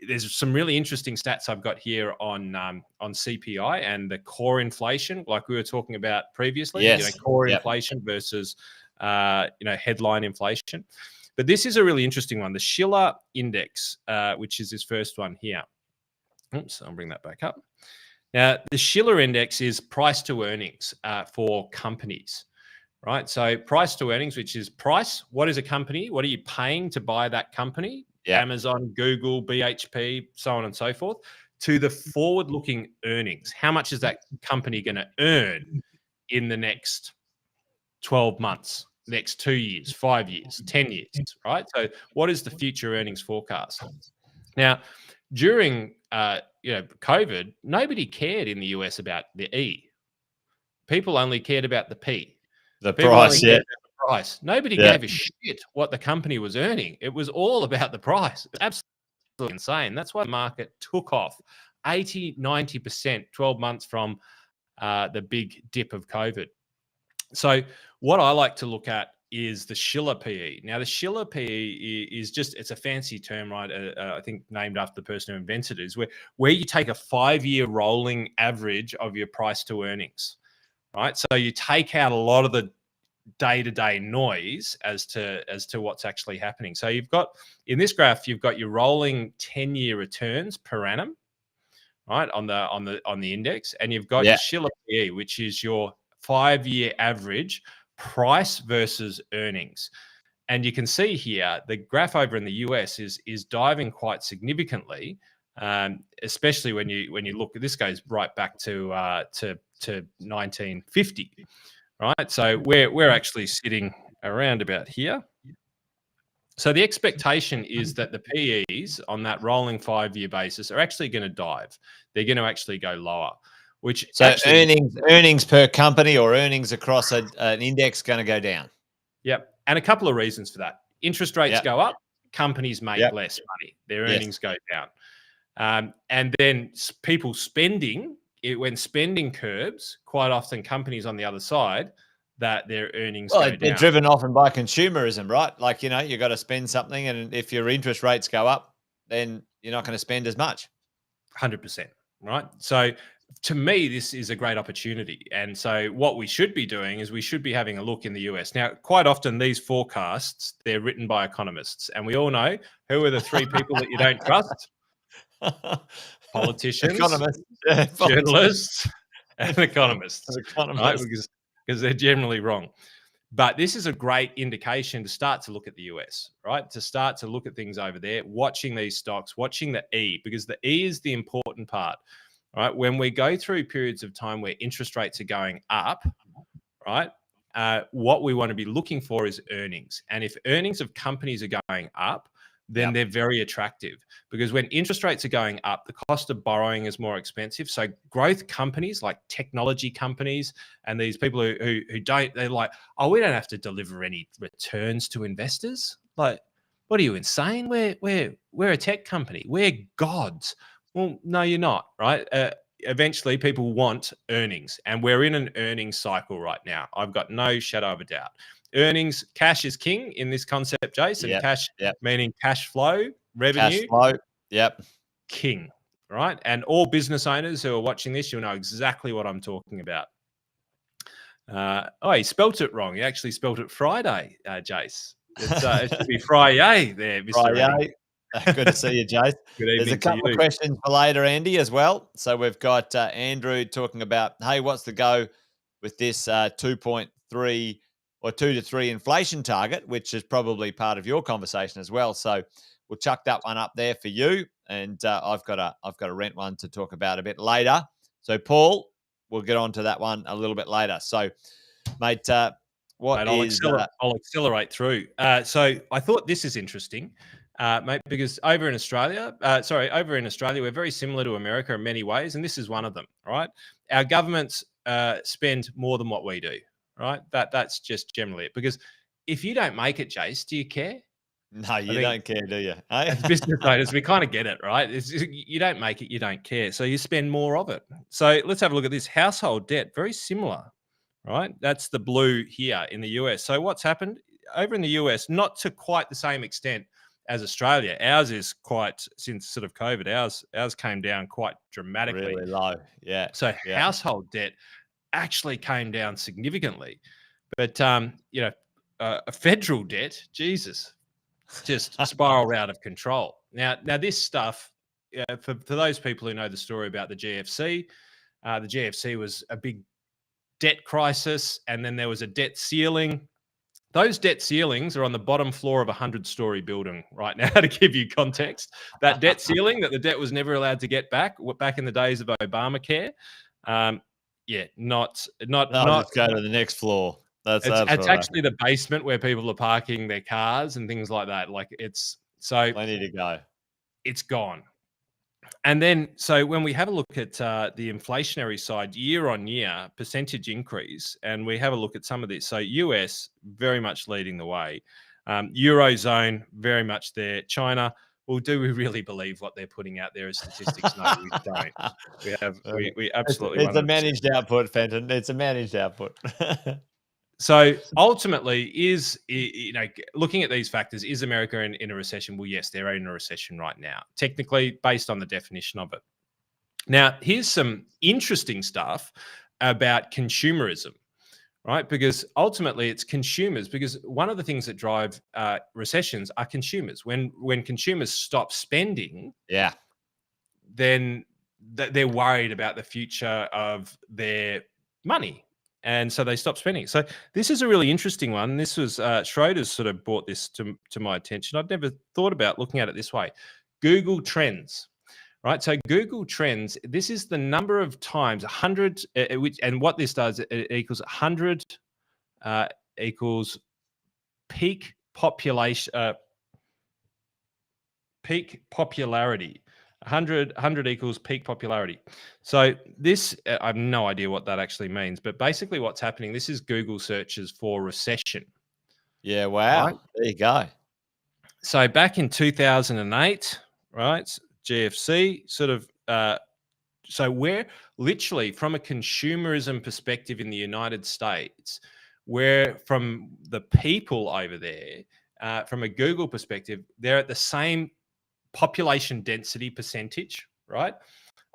there's some really interesting stats I've got here on CPI and the core inflation, like we were talking about previously. Yes. Core inflation versus headline inflation. But this is a really interesting one, the Schiller Index, which is this first one here. Oops, I'll bring that back up. Now, the Schiller Index is price to earnings for companies, right? So price to earnings, which is price. What is a company? What are you paying to buy that company? Yeah. Amazon, Google, BHP, so on and so forth, to the forward-looking earnings. How much is that company going to earn in the next 12 months, next 2 years, 5 years, 10 years, right? So what is the future earnings forecast? Now, during COVID, nobody cared in the US about the E. People only cared about the P. The price, yeah. price. Nobody Yeah. gave a shit what the company was earning. It was all about the price. Absolutely insane. That's why the market took off 80, 90%, 12 months from the big dip of COVID. So what I like to look at is the Schiller PE. Now, the Schiller PE is just, it's a fancy term, right? I think named after the person who invented it, is where you take a 5-year rolling average of your price to earnings, right? So you take out a lot of the day-to-day noise as to what's actually happening. So you've got, in this graph, you've got your rolling 10-year returns per annum, right, on the index, and you've got your Schiller PE, which is your 5-year average price versus earnings. And you can see here the graph over in the US is diving quite significantly, especially when you look. This goes right back to 1950, right? So we're actually sitting around about here. So the expectation is that the PEs on that rolling 5-year basis are actually going to dive. They're going to actually go lower, which So actually earnings per company or earnings across an index going to go down. Yep. And a couple of reasons for that. Interest rates go up, companies make less money. Their earnings go down. And then people spending, when spending curbs, quite often companies on the other side, that their earnings go down. They're driven often by consumerism, right? Like, you got to spend something, and if your interest rates go up, then you're not going to spend as much. 100%, right? So to me, this is a great opportunity. And so what we should be doing is we should be having a look in the US. Now, quite often these forecasts, they're written by economists. And we all know who are the 3 people that you don't trust? Politicians, Economists, journalists, and economists, right? Economists. Because they're generally wrong. But this is a great indication to start to look at the US, right? To start to look at things over there, watching these stocks, watching the E, because the E is the important part, right? When we go through periods of time where interest rates are going up, right? What we want to be looking for is earnings. And if earnings of companies are going up, then they're very attractive, because when interest rates are going up, the cost of borrowing is more expensive. So growth companies like technology companies and these people who don't, they're like, oh, we don't have to deliver any returns to investors. Like, what are you, insane? We're a tech company. We're gods. Well, no, you're not, right? Eventually people want earnings, and we're in an earnings cycle right now. I've got no shadow of a doubt. Earnings, cash is king in this concept, Jason. Cash meaning cash flow, revenue. Cash flow, king, right? And all business owners who are watching this, you'll know exactly what I'm talking about. He spelt it wrong. He actually spelt it Friday, Jace. It should be Friday there, Mr. Friday. Good to see you, Jace. Good evening. There's a couple of questions for later, Andy, as well. So we've got Andrew talking about, hey, what's the go with this 2.3 or 2 to 3 inflation target, which is probably part of your conversation as well. So we'll chuck that one up there for you, and I've got a rent one to talk about a bit later. So Paul, we'll get on to that one a little bit later. So, mate, I'll accelerate through. So I thought this is interesting, mate, because over in Australia, we're very similar to America in many ways, and this is one of them, right? Our governments spend more than what we do, right? That's just generally it. Because if you don't make it, Jace, do you care? No, you don't care, do you? As business owners, we kind of get it, right? You don't make it, you don't care. So you spend more of it. So let's have a look at this household debt. Very similar, right? That's the blue here in the US. So what's happened over in the US, not to quite the same extent as Australia. Ours is quite, since sort of COVID, ours came down quite dramatically. Really low, yeah. So household debt actually came down significantly. But, a federal debt, Jesus, just spiraled out of control. Now this stuff, for those people who know the story about the GFC was a big debt crisis, and then there was a debt ceiling. Those debt ceilings are on the bottom floor of a 100-story building right now, to give you context. That debt ceiling that the debt was never allowed to get back in the days of Obamacare. Not go to the next floor. It's actually the basement where people are parking their cars and things like that. Like, it's so plenty to go. It's gone. And then, so when we have a look at the inflationary side, year on year percentage increase, and we have a look at some of this. So US very much leading the way, Eurozone very much there. China, well, do we really believe what they're putting out there as statistics? No, we don't. We absolutely It's a 100%. managed output, Fenton. It's a managed output. So ultimately, looking at these factors, is America in a recession? Well, yes, they're in a recession right now, technically, based on the definition of it. Now, here's some interesting stuff about consumerism, right? Because ultimately, it's consumers. Because one of the things that drive recessions are consumers. When consumers stop spending, Yeah. then they're worried about the future of their money. And so they stop spending. So this is a really interesting one. This was Schroeder's sort of brought this to my attention. I'd never thought about looking at it this way. Google Trends, right? So Google Trends, this is the number of times 100, and what this does, it equals 100 equals peak population, peak popularity. 100 equals peak popularity. So this, I have no idea what that actually means, but basically what's happening, this is Google searches for recession. Yeah. Wow. Right. There you go. So back in 2008, right, GFC sort of, so we're literally, from a consumerism perspective in the United States, where from the people over there, from a Google perspective, they're at the same population density percentage, right,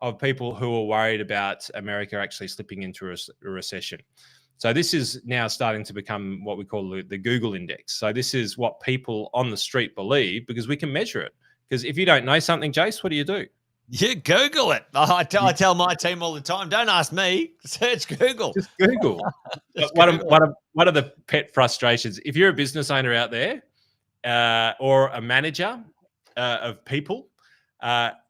of people who are worried about America actually slipping into a recession. So this is now starting to become what we call the Google index. So this is what people on the street believe, because we can measure it. Because if you don't know something, Jace, what do you do? You Google it. I tell my team all the time, don't ask me, search Google. Just Google. Just One Google it. of the pet frustrations, if you're a business owner out there or a manager of people,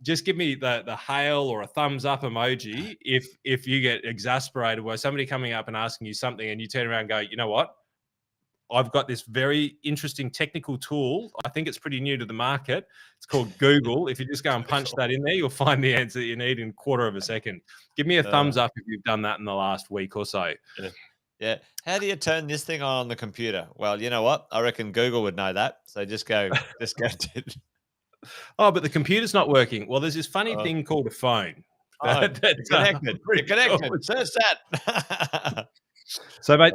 just give me the hail or a thumbs up emoji if you get exasperated by somebody coming up and asking you something and you turn around and go, you know what? I've got this very interesting technical tool. I think it's pretty new to the market. It's called Google. If you just go and punch that in there, you'll find the answer that you need in a quarter of a second. Give me a thumbs up if you've done that in the last week or so. Yeah. How do you turn this thing on the computer? Well, you know what? I reckon Google would know that. So just go. Oh, but the computer's not working. Well, there's this funny thing called a phone. Connected. Search that. So, mate,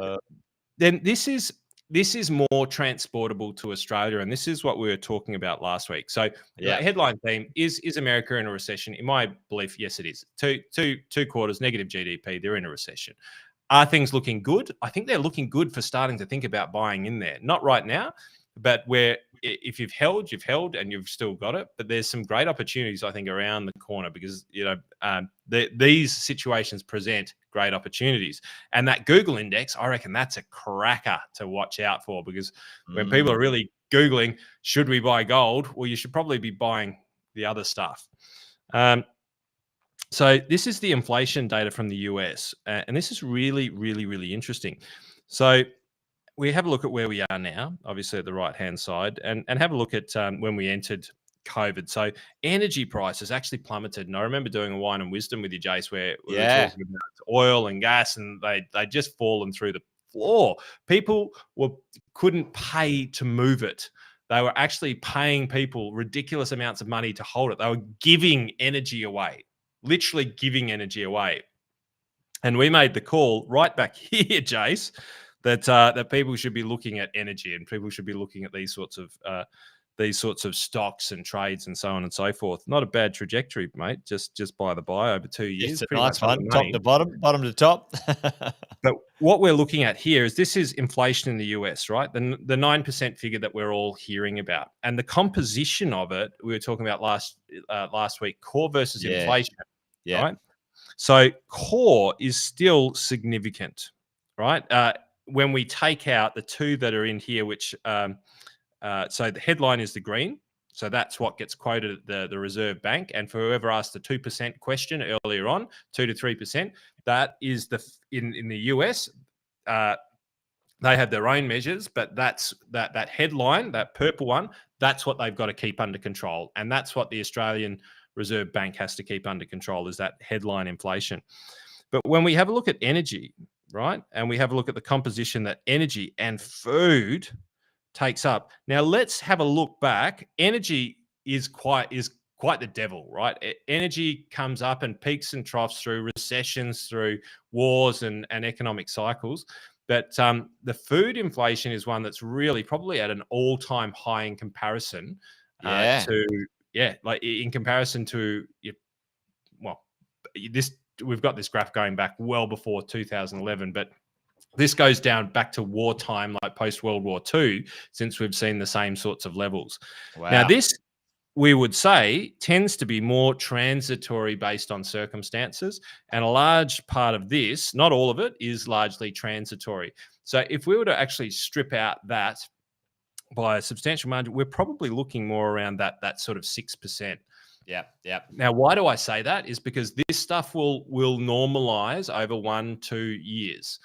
then this is more transportable to Australia, and this is what we were talking about last week. So, the headline theme is America in a recession? In my belief, yes, it is. Two quarters, negative GDP. They're in a recession. Are things looking good? I think they're looking good for starting to think about buying in there. Not right now, but if you've held, and you've still got it. But there's some great opportunities, I think, around the corner, because these situations present great opportunities. And that Google index, I reckon that's a cracker to watch out for, because when people are really Googling, should we buy gold? Well, you should probably be buying the other stuff. So this is the inflation data from the US, and this is really, really, really interesting. So we have a look at where we are now, obviously at the right-hand side, and have a look at when we entered COVID. So energy prices actually plummeted. And I remember doing a wine and wisdom with you, Jace, where we were talking about oil and gas, and they just fallen through the floor. People couldn't pay to move it. They were actually paying people ridiculous amounts of money to hold it. They were giving energy away. Literally giving energy away. And we made the call right back here, Jace, that people should be looking at energy, and people should be looking at these sorts of stocks and trades and so on and so forth. Not a bad trajectory, mate. Just by the by, over 2 years. It's a nice one, top to bottom, bottom to top. But what we're looking at here is this is inflation in the US, right? The 9% figure that we're all hearing about, and the composition of it. We were talking about last week, core versus inflation. Yeah. Right. So core is still significant, right? When we take out the two that are in here, which so the headline is the green. So that's what gets quoted at the Reserve Bank. And for whoever asked the 2% question earlier on, 2 to 3%, that is in the US. They have their own measures, but that's that headline, that purple one, that's what they've got to keep under control. And that's what the Australian Reserve Bank has to keep under control, is that headline inflation. But when we have a look at energy, right, and we have a look at the composition that energy and food takes up. Now let's have a look back. Energy is quite the devil, right? Energy comes up and peaks and troughs through recessions, through wars and economic cycles. But the food inflation is one that's really probably at an all-time high in comparison in comparison to this. We've got this graph going back well before 2011, but this goes down back to wartime, like post-World War II, since we've seen the same sorts of levels. Wow. Now, this, we would say, tends to be more transitory based on circumstances. And a large part of this, not all of it, is largely transitory. So if we were to actually strip out that by a substantial margin, we're probably looking more around that sort of 6%. Yeah. Now, why do I say that? Is because this stuff will normalize over 1-2 years,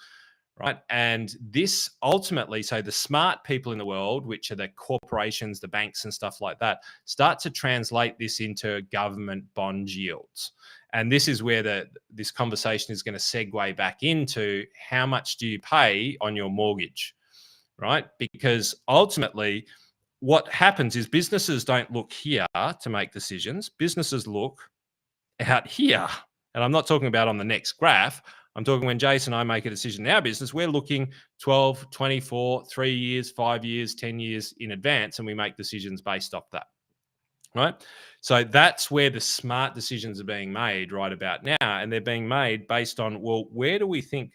right? And this ultimately, so the smart people in the world, which are the corporations, the banks and stuff like that, start to translate this into government bond yields. And this is where this conversation is going to segue back into how much do you pay on your mortgage, right? Because ultimately, what happens is businesses don't look here to make decisions. Businesses look out here. And I'm not talking about on the next graph. I'm talking when Jason and I make a decision in our business, we're looking 12, 24, 3 years, 5 years, 10 years in advance, and we make decisions based off that, right? So that's where the smart decisions are being made right about now. And they're being made based on, well, where do we think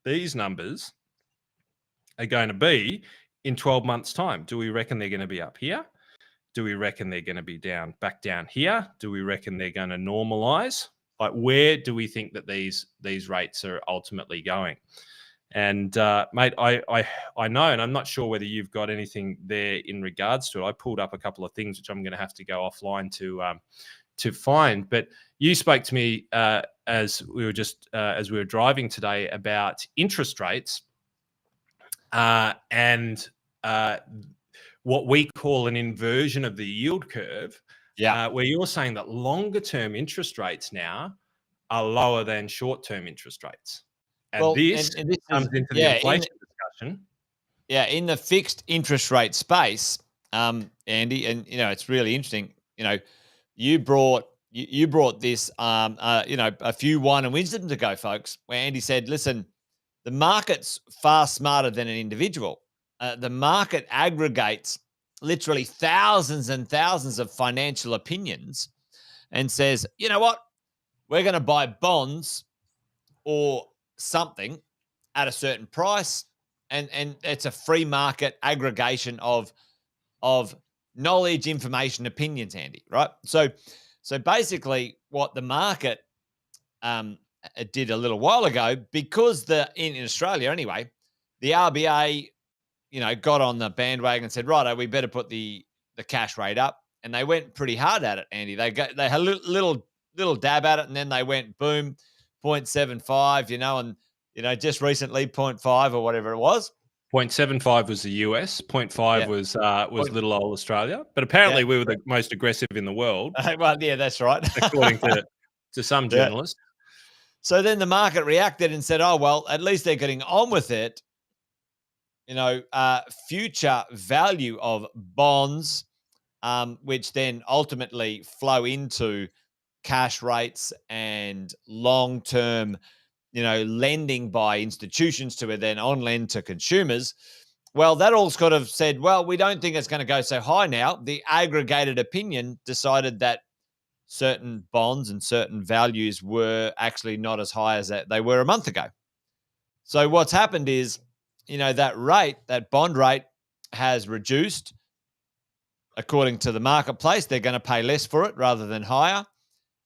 these numbers are going to be in 12 months' time? Do we reckon they're going to be up here? Do we reckon they're going to be back down here? Do we reckon they're going to normalize? Like, where do we think that these rates are ultimately going? And mate, I know, and I'm not sure whether you've got anything there in regards to it. I pulled up a couple of things which I'm going to have to go offline to find. But you spoke to me as we were driving today about interest rates. And what we call an inversion of the yield curve, where you're saying that longer term interest rates now are lower than short term interest rates. And this comes into the inflation discussion. Yeah, in the fixed interest rate space, Andy, and it's really interesting. You brought this, a few wine and wisdoms ago, folks, where Andy said, "Listen, the market's far smarter than an individual. The market aggregates literally thousands and thousands of financial opinions and says, you know what, we're going to buy bonds or something at a certain price, and it's a free market aggregation of knowledge, information, opinions, Andy, right? So basically what the market it did a little while ago, because in Australia anyway, the RBA, got on the bandwagon and said, righto, we better put the cash rate up, and they went pretty hard at it, Andy. They had a little dab at it, and then they went boom, 0.75, and just recently 0.5 or whatever it was. 0.75 was the US. 0.5 was little old Australia, but apparently we were the most aggressive in the world. Well, yeah, that's right, according to some journalists. So then the market reacted and said, oh, well, at least they're getting on with it. Future value of bonds, which then ultimately flow into cash rates and long-term, lending by institutions to then on-lend to consumers. Well, that all sort of said, well, we don't think it's going to go so high now. The aggregated opinion decided that certain bonds and certain values were actually not as high as they were a month ago. So what's happened is, that bond rate has reduced. According to the marketplace, they're going to pay less for it rather than higher.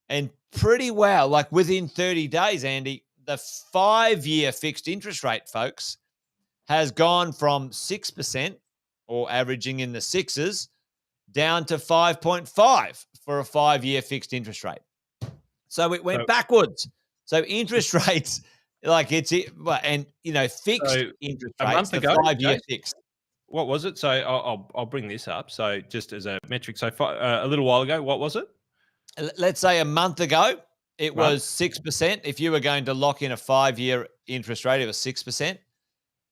And pretty well, like within 30 days, Andy, the 5-year fixed interest rate, folks, has gone from 6% or averaging in the sixes down to 5.5 for a 5-year fixed interest rate. So it went backwards. So interest rates, like fixed interest rates, the 5-year fixed. What was it? So I'll bring this up. So just as a metric, so a little while ago, what was it? let's say a month ago, it Right. was 6%. If you were going to lock in a 5-year interest rate, it was 6%.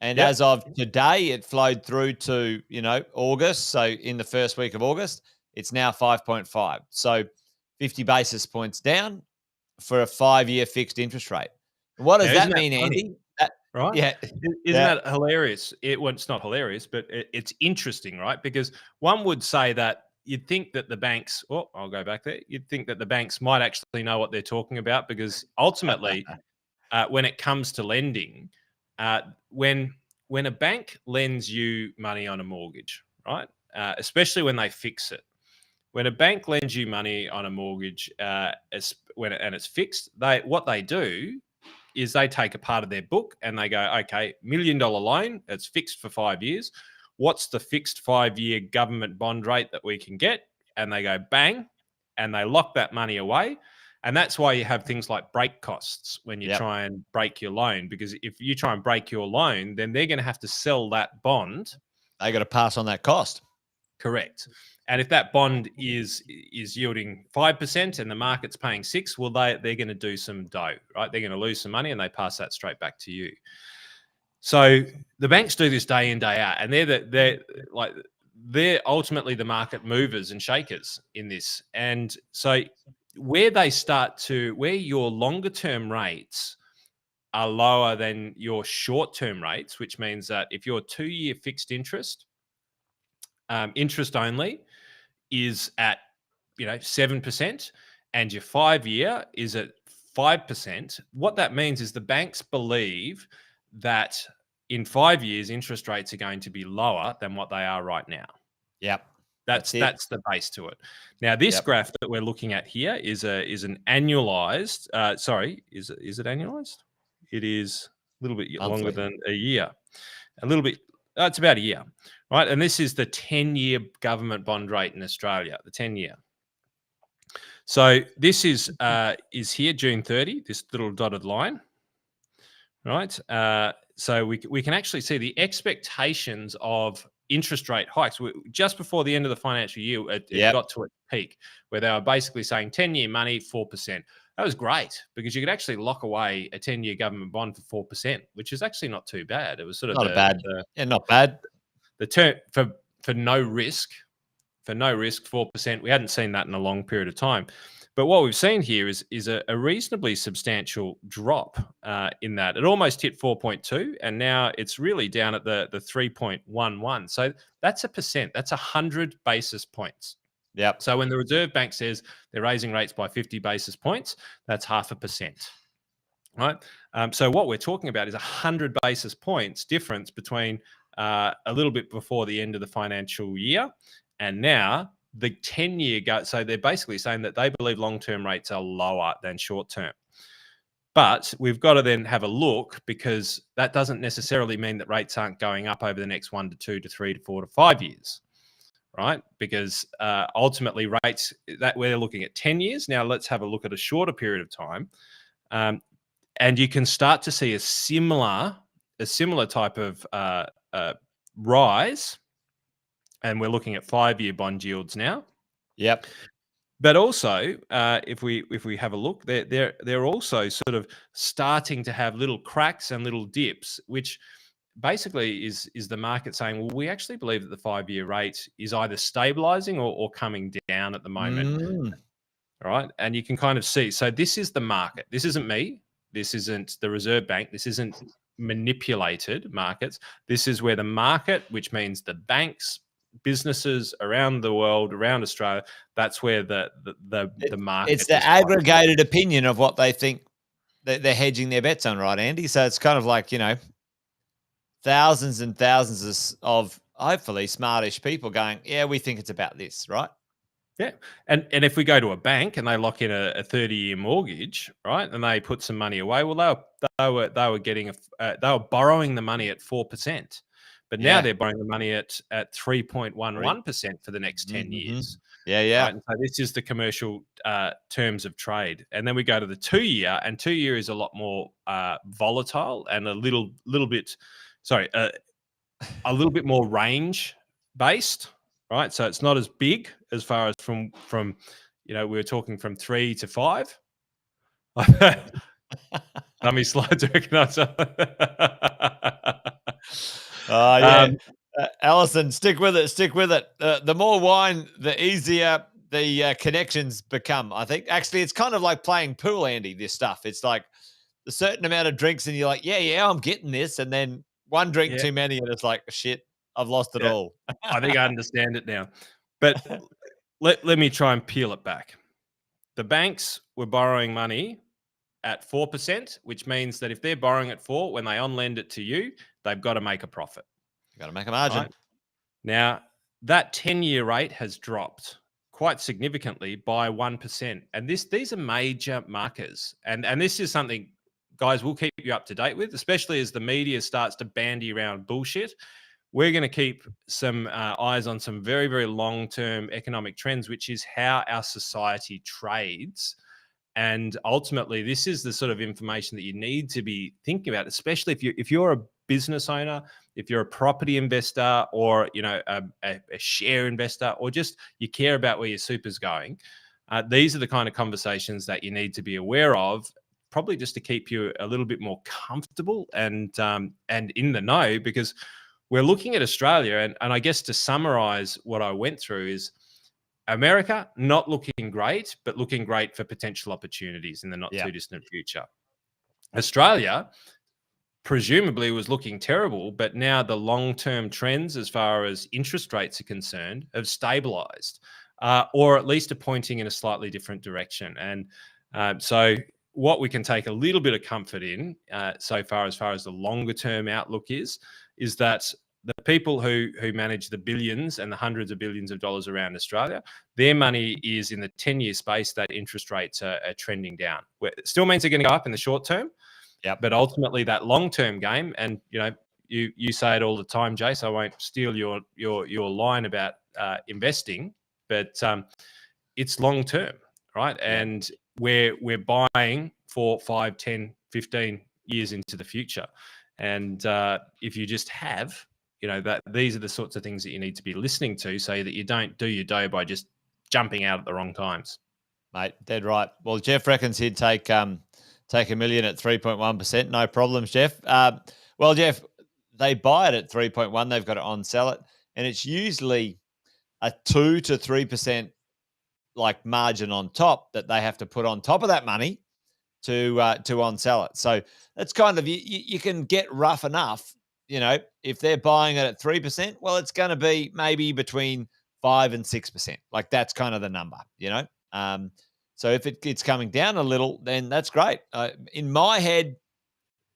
And Yep. as of today, it flowed through to, August. So in the first week of August, it's now 5.5. So 50 basis points down for a 5-year fixed interest rate. What does Now, isn't that that mean, funny? Andy? That, Right? yeah. Isn't Yeah. that hilarious? Well, it's not hilarious, but it's interesting, right? Because one would say that you'd think that the banks, I'll go back there. You'd think that the banks might actually know what they're talking about, because ultimately, when it comes to lending, uh, when when a bank lends you money on a mortgage, right? Especially when they fix it. When a bank lends you money on a mortgage, and it's fixed, what they do is they take a part of their book and they go, okay, $1 million loan, it's fixed for 5 years. What's the fixed 5-year government bond rate that we can get? And they go bang, and they lock that money away. And that's why you have things like break costs when you Yep. try and break your loan, because if you try and break your loan, then they're going to have to sell that bond. They got to pass on that cost. Correct. And if that bond is yielding 5% and the market's paying 6, well, they're going to do some dough, right? They're going to lose some money, and they pass that straight back to you. So the banks do this day in, day out, and they're ultimately the market movers and shakers in this. And so where your longer term rates are lower than your short term rates, which means that if your 2-year fixed interest only is at 7%, and your 5-year is at 5%, what that means is the banks believe that in 5 years interest rates are going to be lower than what they are right now. Yep. That's it. the base to it. Now, this Yep. graph that we're looking at here is an annualized. Is it annualized? It is a little bit longer Monthly. than a year. A little bit. It's about a year, right? And this is the 10-year government bond rate in Australia. The 10-year. So this is here June 30. This little dotted line, right? So we can actually see the expectations of interest rate hikes. Just before the end of the financial year, it got to its peak, where they were basically saying 10-year money, 4%. That was great, because you could actually lock away a 10-year government bond for 4%, which is actually not too bad. It was sort of Not not bad. the term for no risk. For no risk, 4%. We hadn't seen that in a long period of time. But what we've seen here is a reasonably substantial drop in that. It almost hit 4.2, and now it's really down at the 3.11. So that's 1%. That's 100 basis points. Yep. So when the Reserve Bank says they're raising rates by 50 basis points, that's 0.5%. Right. So what we're talking about is 100 basis points difference between a little bit before the end of the financial year and now the 10-year go. So they're basically saying that they believe long-term rates are lower than short-term. But we've got to then have a look, because that doesn't necessarily mean that rates aren't going up over the next 1 to 2 to 3 to 4 to 5 years. Right? Because ultimately rates that we're looking at 10 years. Now let's have a look at a shorter period of time. And you can start to see a similar type of rise. And we're looking at 5-year bond yields now. Yep. But also, if we have a look, they're also sort of starting to have little cracks and little dips, which basically is the market saying, well, we actually believe that the 5-year rate is either stabilizing or coming down at the moment. All right. And you can kind of see. So this is the market. This isn't me. This isn't the Reserve Bank. This isn't manipulated markets. This is where the market, which means the banks, businesses around the world, around Australia, that's where the market. It's the aggregated opinion of what they think that they're hedging their bets on, right, Andy? So it's kind of like, thousands and thousands of hopefully smartish people going, yeah, we think it's about this, right? Yeah. And if we go to a bank and they lock in a 30-year mortgage, right, and they put some money away, well, they were getting they were borrowing the money at 4%, but now they're borrowing the money at 3.11% for the next 10 years. Yeah, yeah. Right? And so this is the commercial terms of trade, and then we go to the 2-year, and 2-year is a lot more volatile and a little bit more range based. Right, so it's not as big as far as from we were talking from 3 to 5. Dummy slides, I reckon. Yeah. Alison, stick with it. Stick with it. The more wine, the easier the connections become. I think actually it's kind of like playing pool, Andy. This stuff. It's like a certain amount of drinks, and you're like, yeah, I'm getting this, and then one drink Yeah, too many, and it's like, shit, I've lost it yeah. all. I think I understand it now. But let me try and peel it back. The banks were borrowing money at 4%, which means that if they're borrowing at 4, when they on lend it to you, they've got to make a profit. Got to make a margin. Right? Now, that 10-year rate has dropped quite significantly by 1%. And these are major markers. And this is something, guys, we'll keep you up to date with, especially as the media starts to bandy around bullshit. We're going to keep some eyes on some very, very long-term economic trends, which is how our society trades. And ultimately, this is the sort of information that you need to be thinking about, especially if you're a business owner, if you're a property investor, or a share investor, or just you care about where your super's going. These are the kind of conversations that you need to be aware of, probably just to keep you a little bit more comfortable and in the know, because we're looking at Australia, and I guess to summarize what I went through is America not looking great, but looking great for potential opportunities in the not too distant future. Australia presumably was looking terrible, but now the long-term trends as far as interest rates are concerned have stabilized, or at least are pointing in a slightly different direction. And so what we can take a little bit of comfort in so far as the longer-term outlook is that the people who manage the billions and the hundreds of billions of dollars around Australia, their money is in the 10-year space that interest rates are trending down. It still means they're going to go up in the short term, but ultimately that long-term game, and you say it all the time, Jay, so I won't steal your line about investing, but it's long-term, right? And we're buying for 5, 10, 15 years into the future. And if you just have, that these are the sorts of things that you need to be listening to, so that you don't do your dough by just jumping out at the wrong times. Mate, dead right. Well, Jeff reckons he'd take $1 million at 3.1%. No problems, Jeff. Well, Jeff, they buy it at 3.1. They've got to on sell it, and it's usually a 2 to 3% like margin on top that they have to put on top of that money to on sell it. So that's kind of you can get rough enough. If they're buying it at 3%, well, it's going to be maybe between 5 and 6%. Like that's kind of the number. So if it's coming down a little, then that's great. In my head,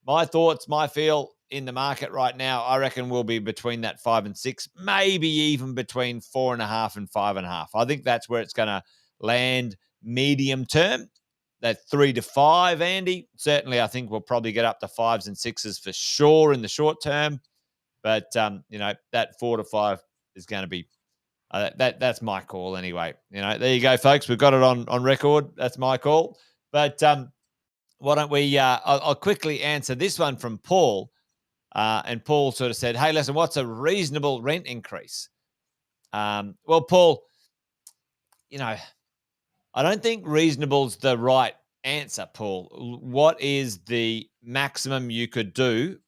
my thoughts, my feel in the market right now, I reckon we'll be between that 5 and 6, maybe even between 4.5 and 5.5. I think that's where it's going to land medium term. That 3 to 5, Andy. Certainly, I think we'll probably get up to 5s and 6s for sure in the short term. But that 4 to 5 is going to be that's my call anyway. There you go, folks. We've got it on record. That's my call. But why don't we? I'll quickly answer this one from Paul. And Paul sort of said, "Hey, listen, what's a reasonable rent increase?" Well, Paul, I don't think reasonable's the right answer, Paul. What is the maximum you could do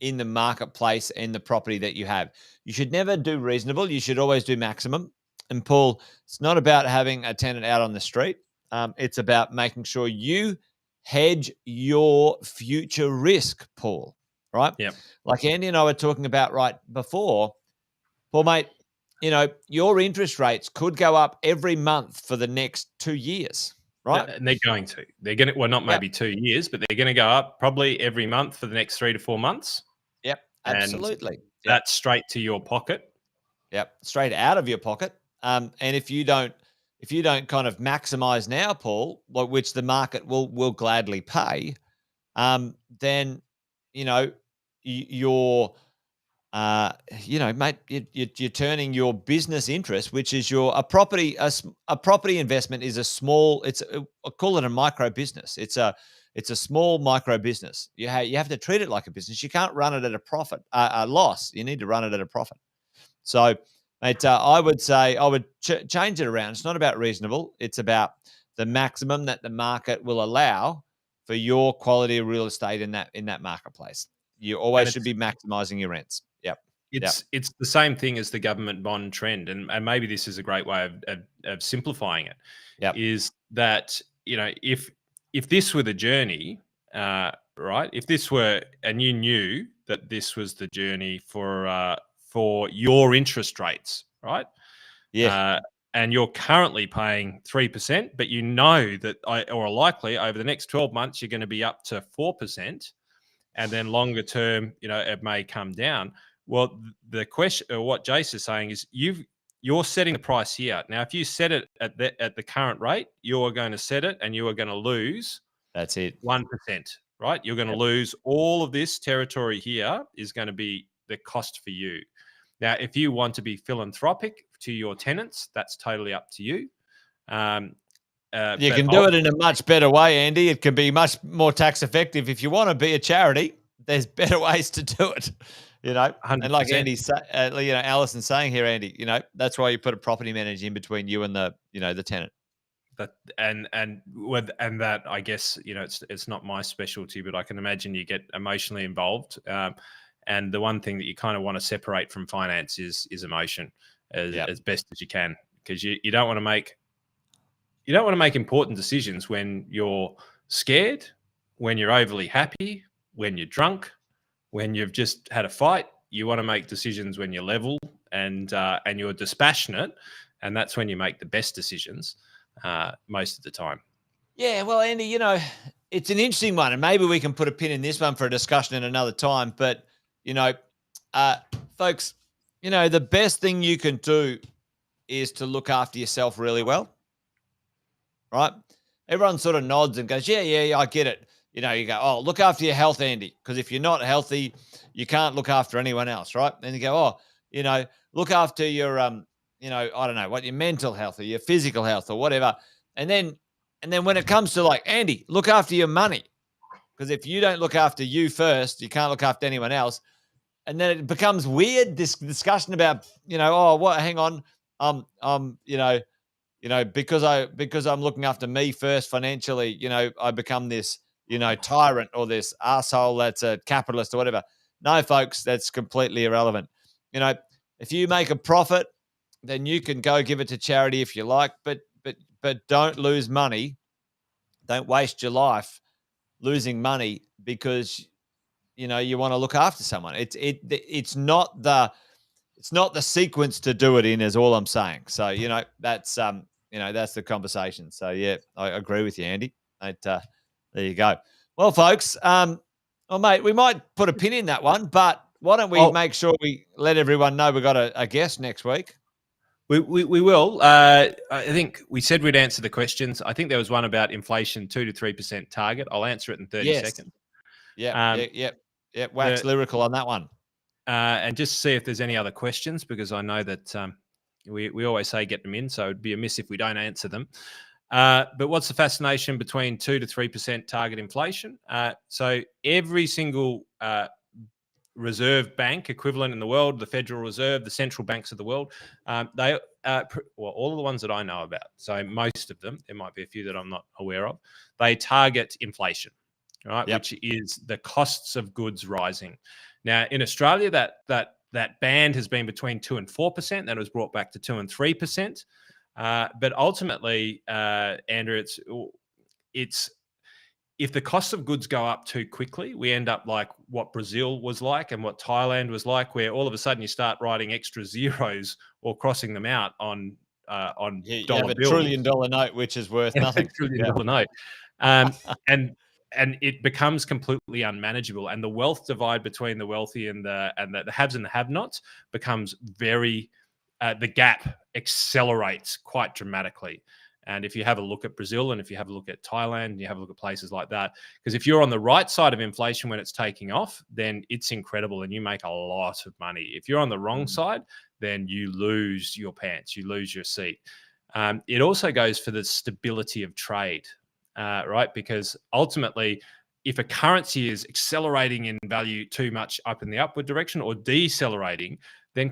in the marketplace in the property that you have? You should never do reasonable. You should always do maximum. And Paul, it's not about having a tenant out on the street. It's about making sure you hedge your future risk, Paul, right? Yeah. Like Andy and I were talking about right before, Paul, mate, your interest rates could go up every month for the next 2 years, right? And they're going to. They're going to, well, not maybe 2 years, but they're going to go up probably every month for the next 3 to 4 months. Yep, absolutely. And that's straight to your pocket. Yep, straight out of your pocket. And if you don't kind of maximize now, Paul, which the market will gladly pay, then you're mate, you're turning your business interest, which is a property investment is a small. I call it a micro business. It's a small micro business. You have to treat it like a business. You can't run it at a profit, a loss. You need to run it at a profit. So Mate, I would say I would change it around. It's not about reasonable. It's about the maximum that the market will allow for your quality of real estate in that marketplace. You And always should it's be maximizing your rents. Yep. Yep. it's the same thing as the government bond trend, and maybe this is a great way of simplifying it. Yep. Is that, you know, if this were the journey, right? If this were, and you knew that this was the journey for your interest rates, right? Yeah. Uh, and you're currently paying 3%, but you know that, or likely over the next 12 months, you're going to be up to 4%, and then longer term, you know, it may come down. Well, the question, or what Jace is saying, is you're setting the price here. Now, if you set it at the current rate, you are going to set it, and you are going to lose That's it. 1%, right? You're going to Yep. lose all of this territory here is going to be the cost for you. Now, if you want to be philanthropic to your tenants, that's totally up to you. You can do it in a much better way, Andy. It can be much more tax effective. If you want to be a charity, there's better ways to do it, you know. 100%. And like Andy, you know, Alison's saying here, Andy, you know, that's why you put a property manager in between you and the, you know, the tenant. That and that, I guess, you know, it's not my specialty, but I can imagine you get emotionally involved. And the one thing that you kind of want to separate from finance is emotion as best as you can, because you don't want to make important decisions when you're scared, when you're overly happy, when you're drunk, when you've just had a fight. You want to make decisions when you're level and you're dispassionate, and that's when you make the best decisions most of the time. Yeah, well, Andy, you know, it's an interesting one, and maybe we can put a pin in this one for a discussion in another time. But, you know, folks, you know, the best thing you can do is to look after yourself really well, right? Everyone sort of nods and goes, yeah, I get it. You know, you go, oh, look after your health, Andy, because if you're not healthy, you can't look after anyone else, right? And you go, oh, you know, look after your, you know, I don't know what, your mental health or your physical health or whatever. And then when it comes to like, Andy, look after your money, because if you don't look after you first, you can't look after anyone else. And then it becomes weird, this discussion about, you know, oh, what? Hang on, you know, because I'm looking after me first financially, you know, I become this, you know, tyrant or this asshole that's a capitalist or whatever. No, folks, that's completely irrelevant. You know, if you make a profit, then you can go give it to charity if you like, but don't lose money. Don't waste your life losing money because, you know, you want to look after someone. It's not the sequence to do it in, is all I'm saying. So, you know, that's the conversation. So yeah, I agree with you, Andy. There you go. Well, folks, mate, we might put a pin in that one, but why don't we make sure we let everyone know we've got a guest next week? We will. I think we said we'd answer the questions. I think there was one about inflation, 2 to 3% target. I'll answer it in 30 seconds. Yeah. Wax lyrical on that one. And just see if there's any other questions, because I know that we always say get them in, so it'd be amiss if we don't answer them. But what's the fascination between 2 to 3% target inflation? So every single reserve bank equivalent in the world, the Federal Reserve, the central banks of the world, they all of the ones that I know about, so most of them, there might be a few that I'm not aware of, they target inflation, right? Which is the costs of goods rising. Now, in Australia, that band has been between 2 and 4%. That was brought back to 2 and 3%. But ultimately, Andrew, it's if the cost of goods go up too quickly, we end up like what Brazil was like and what Thailand was like, where all of a sudden you start writing extra zeros or crossing them out on dollar bills. You have a $1 trillion note, which is worth nothing. $1 trillion note. And it becomes completely unmanageable, and the wealth divide between the wealthy and the haves and the have-nots becomes very. The gap accelerates quite dramatically. And if you have a look at Brazil, and if you have a look at Thailand, and you have a look at places like that, because if you're on the right side of inflation when it's taking off, then it's incredible and you make a lot of money. If you're on the wrong side, then you lose your pants, you lose your seat. It also goes for the stability of trade. Right? Because ultimately, if a currency is accelerating in value too much up in the upward direction or decelerating, then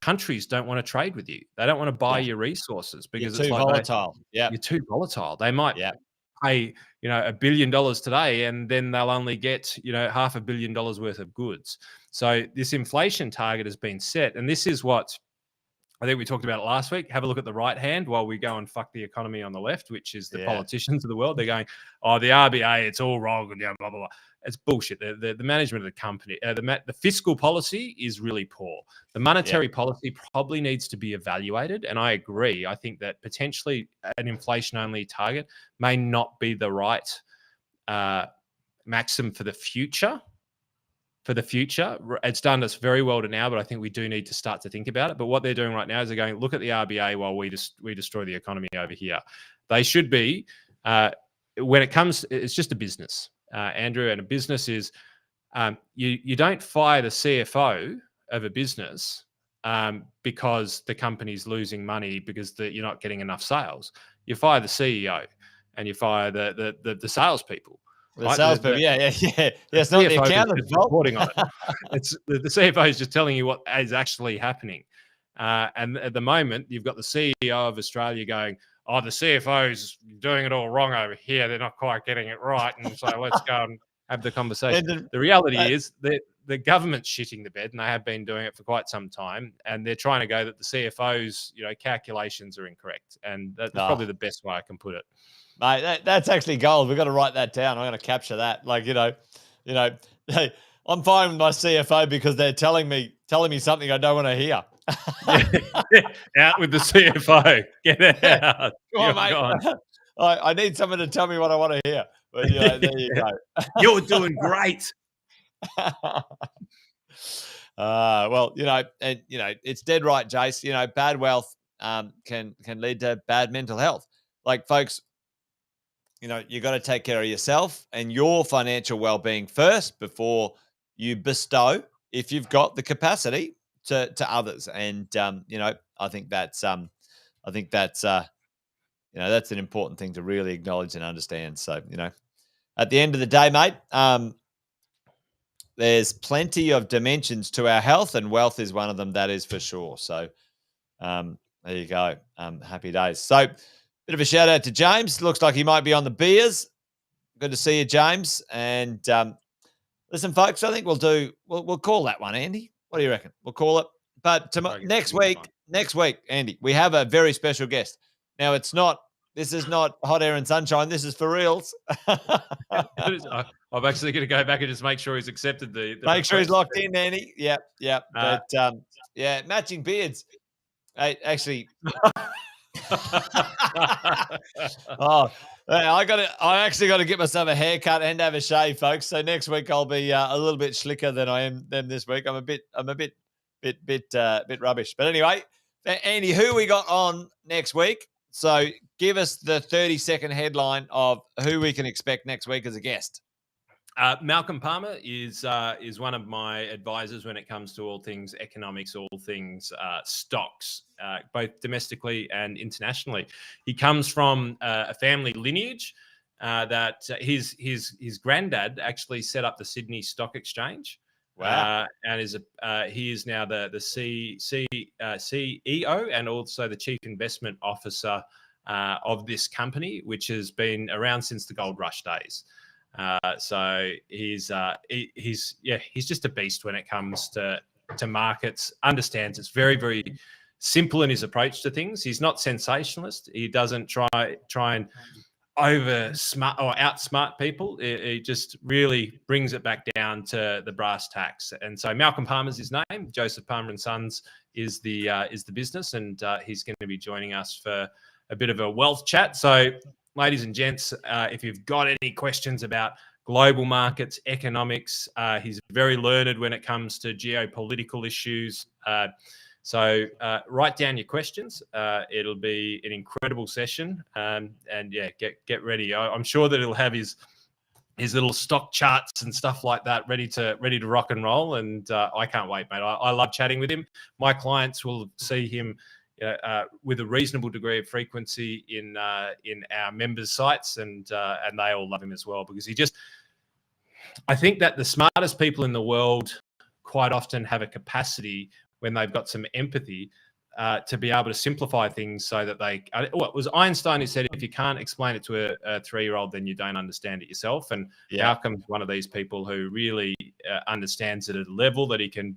countries don't want to trade with you. They don't want to buy your resources You're because it's too like volatile. Yeah. you're too volatile. They might Yeah. pay, $1 billion today, and then they'll only get, $500 million worth of goods. So this inflation target has been set, and this is what I think we talked about it last week. Have a look at the right hand while we go and fuck the economy on the left, which is the politicians of the world. They're going, oh, the RBA, it's all wrong, and blah, blah, blah. It's bullshit. The management of the company, the fiscal policy is really poor. The monetary policy probably needs to be evaluated, and I agree. I think that potentially an inflation-only target may not be the right maxim for the future. It's done us very well to now, but I think we do need to start to think about it. But what they're doing right now is they're going, look at the RBA while we destroy the economy over here. They should be, when it comes, it's just a business, Andrew, and a business is, you don't fire the CFO of a business because the company's losing money because you're not getting enough sales. You fire the CEO and you fire the salespeople. The salespeople, yeah. It's not the accountant's fault. Reporting on it. It's the CFO is just telling you what is actually happening. And at the moment, you've got the CEO of Australia going, "Oh, the CFO's doing it all wrong over here. They're not quite getting it right." And so let's go and have the conversation. The reality is that the government's shitting the bed, and they have been doing it for quite some time. And they're trying to go that the CFO's calculations are incorrect. And that's probably the best way I can put it. Mate, that's actually gold. We've got to write that down. I'm going to capture that. Hey, I'm fine with my CFO because they're telling me something I don't want to hear. Out with the CFO. Get out. Come on, mate. I need someone to tell me what I want to hear. But there you go. You're doing great. Well, it's dead right, Jace. Bad wealth can lead to bad mental health. Like, folks, you got to take care of yourself and your financial well-being first before you bestow, if you've got the capacity, to others. And I think that's that's an important thing to really acknowledge and understand. So at the end of the day, mate, there's plenty of dimensions to our health, and wealth is one of them. That is for sure. So there you go. Happy days. So, bit of a shout out to James. Looks like he might be on the beers. Good to see you, James. And listen, folks, I think we'll call that one, Andy. What do you reckon? We'll call it. But next week, Andy, we have a very special guest. Now, this is not hot air and sunshine. This is for reals. I'm actually going to go back and just make sure he's accepted the make sure he's locked in, Andy. Yep. But matching beards. Hey, actually. I actually got to get myself a haircut and have a shave, folks. So next week I'll be a little bit slicker than I am this week. I'm a bit rubbish. But anyway, Andy, who we got on next week? So give us the 30-second headline of who we can expect next week as a guest. Malcolm Palmer is one of my advisors when it comes to all things economics, all things stocks, both domestically and internationally. He comes from a family lineage that his granddad actually set up the Sydney Stock Exchange. Wow! And he is now the CEO and also the chief investment officer of this company, which has been around since the gold rush days. So he's just a beast when it comes to markets. Understands it's very, very simple in his approach to things. He's not sensationalist. He doesn't try and outsmart people. He just really brings it back down to the brass tacks. And so Malcolm Palmer's his name. Joseph Palmer and Sons is the business, and he's going to be joining us for a bit of a wealth chat. So, ladies and gents, if you've got any questions about global markets, economics, he's very learned when it comes to geopolitical issues. So write down your questions. It'll be an incredible session. And get ready. I'm sure that he'll have his little stock charts and stuff like that ready to rock and roll. And I can't wait, mate. I love chatting with him. My clients will see him with a reasonable degree of frequency in our members' sites, and they all love him as well, because I think that the smartest people in the world quite often have a capacity when they've got some empathy, to be able to simplify things so that it was Einstein who said, if you can't explain it to a 3-year-old, then you don't understand it yourself. And Malcolm's one of these people who really understands it at a level that he can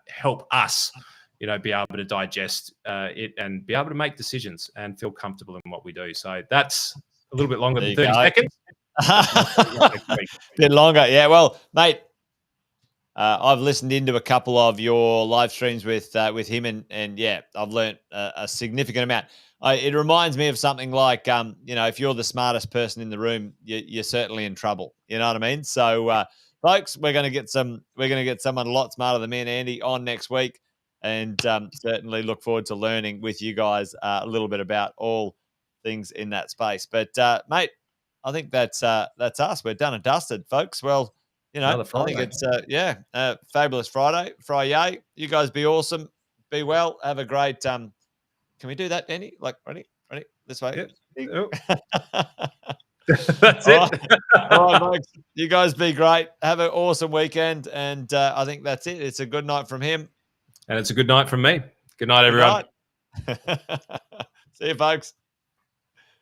help us, be able to digest it and be able to make decisions and feel comfortable in what we do. So that's a little bit longer than 30 seconds. Bit longer. Yeah. Well, mate, I've listened into a couple of your live streams with him, and yeah, I've learnt a significant amount. It reminds me of something like, if you're the smartest person in the room, you're certainly in trouble. You know what I mean? So, folks, we're going to get someone a lot smarter than me and Andy on next week, and certainly look forward to learning with you guys a little bit about all things in that space. But, mate, I think that's us. We're done and dusted, folks. Well. I think it's fabulous Friday. You guys be awesome. Be well. Have a great. Can we do that, Andy? Like, ready? This way. Yep. That's it. All right, folks. You guys be great. Have an awesome weekend, and I think that's it. It's a good night from him, and it's a good night from me. Good night, everyone. Good night. See you, folks.